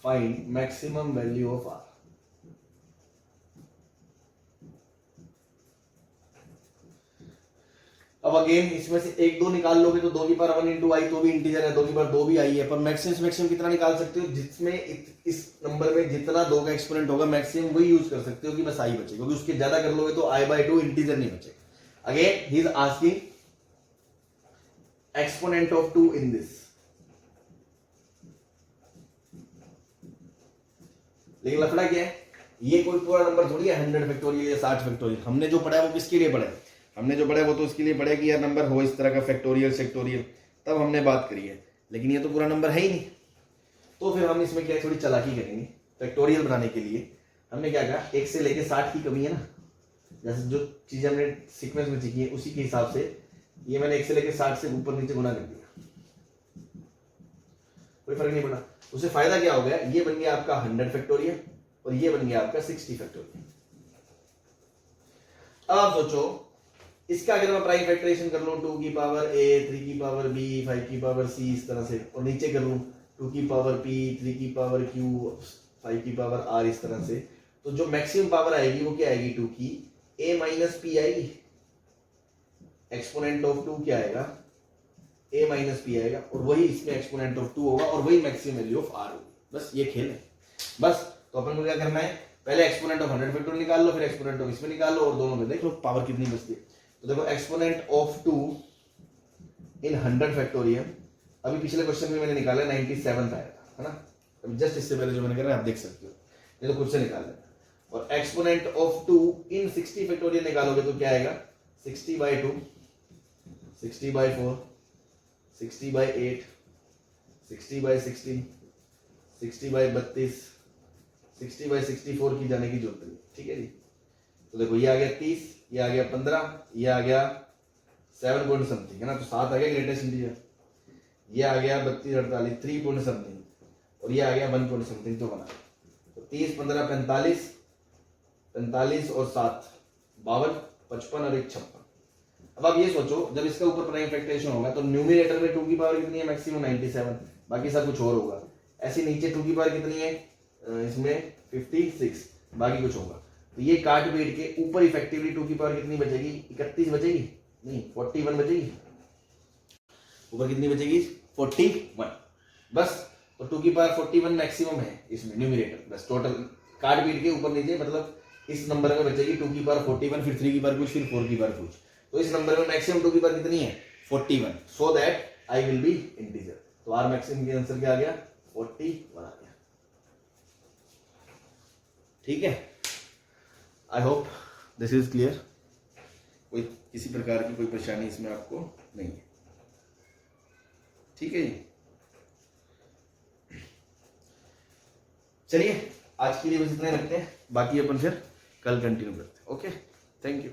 find maximum value of r। अब अगेन इसमें से 1 2 निकाल लोगे तो 2 की पावर 1 इंटू आई, तो भी इंटीजर है, 2 की पावर 2 भी आई है, पर मैक्सिमम से मैक्सिमम कितना निकाल सकते हो, जिसमें इस नंबर में जितना 2 का एक्सपोनेंट होगा मैक्सिमम वही यूज कर सकते हो कि बस आई बचे, क्योंकि उसके ज्यादा कर लोगे तो i/2 इंटीजर नहीं बचेगा। Again he is asking exponent of 2 in this, लेकिन लफड़ा क्या है, ये कोई पूरा नंबर थोड़ी है 100 फैक्टोरियल या 60 फैक्टोरियल। हमने जो पढ़ा है वो किसके लिए पढ़ा है, हमने जो पढ़ा है वो तो इसके लिए पढ़ा है कि यार नंबर हो इस तरह का फैक्टोरियल सेक्टोरियल, तब हमने बात करी है, लेकिन ये तो पूरा नंबर है ही नहीं। तो फिर हम इसमें क्या थोड़ी चालाकी करेंगे, फैक्टोरियल बनाने के लिए हमने क्या कहा, 1 से लेके 60 की कमी है ना, जैसे जो चीजें हमने सीक्वेंस में सीखी है उसी के हिसाब से ये मैंने 1 से लेके 60 से ऊपर नीचे गुना कर दिया, कोई फर्क नहीं पड़ा। उससे फायदा क्या हो गया, ये बन गया आपका 100 फैक्टोरियल और ये बन गया आपका 60 फैक्टोरियल। अब आप सोचो इसका अगर मैं प्राइम फैक्टराइजेशन कर लूं 2 की पावर a 3 की पावर b 5 की पावर c इस तरह से, और नीचे कर लूं 2 की पावर p 3 की पावर q 5 की पावर r इस तरह से, तो जो मैक्सिमम पावर आएगी वो क्या आएगी 2 की a माइनस p आएगी। एक्सपोनेंट ऑफ 2 क्या आएगा a माइनस p आएगा, और वही इसमें एक्सपोनेंट ऑफ 2 होगा और वही मैक्सिमम वैल्यू ऑफ r होगी। बस ये खेल है। बस तो अपन को क्या करना है, पहले एक्सपोनेंट ऑफ 100 फैक्टोरियल निकाल लो, फिर एक्सपोनेंट ऑफ इसमें निकाल लो और दोनों में देख लो पावर कितनी बचती है। तो देखो एक्सपोनेंट ऑफ 2 इन 100 फैक्टोरियल, अभी पिछले क्वेश्चन में मैंने निकाला 97 आया था, है ना। अभी जस्ट इससे पहले जो मैंने करा आप देख सकते हो, ये तो खुद से निकाल लेना। और एक्सपोनेंट ऑफ 2 इन 60 फैक्टोरियल निकालोगे तो क्या आएगा 60/2, 60/4, 60/8, 60/16, 60/32, 60/64 की जाने की जरूरत नहीं, ठीक है जी। तो देखो ये आ गया 30, ये आ गया 15, ये आ गया 7 पॉइंट समथिंग, है ना। तो 7 आ गया ग्रेटेस्ट इंटीजर, ये आ गया 32 48 3 पॉइंट समथिंग, और ये आ गया 1 पॉइंट समथिंग। तो बना तो 30 15 45, 45 और 7 52, 55 और 1 56। अब आप ये सोचो जब इसका ऊपर प्राइम फैक्टराइजेशन होगा तो न्यूमरेटर में 2 की पावर कितनी है मैक्सिमम 97, बाकी सब कुछ और होगा। ऐसे नीचे 2 की पावर कितनी है इसमें 56, बाकी कुछ होगा। तो ये काट पीट के ऊपर इफेक्टिवली 2 की पावर कितनी बचेगी 31 बचेगी, नहीं 41 बचेगी। ऊपर कितनी बचेगी 41। बस तो 2 की पावर 41 मैक्सिमम है इसमें न्यूमरेटर, बस टोटल काट पीट के ऊपर नीचे मतलब इस नंबर में बचेगी 2 की पावर 41, फिर 3 की पावर कुछ, फिर 4 की पावर कुछ। तो इस नंबर में मैक्सिमम 2 की पावर कितनी है 41, so that I will be integer. तो आर मैक्सिमम के आंसर क्या आ गया 41 आ गया, ठीक है। I hope this is clear, कोई किसी प्रकार की कोई परेशानी इसमें आपको नहीं है, ठीक है जी। चलिए आज के लिए बस इतना ही रखते हैं, बाकी अपन फिर कल कंटिन्यू करते हैं। Okay, thank you.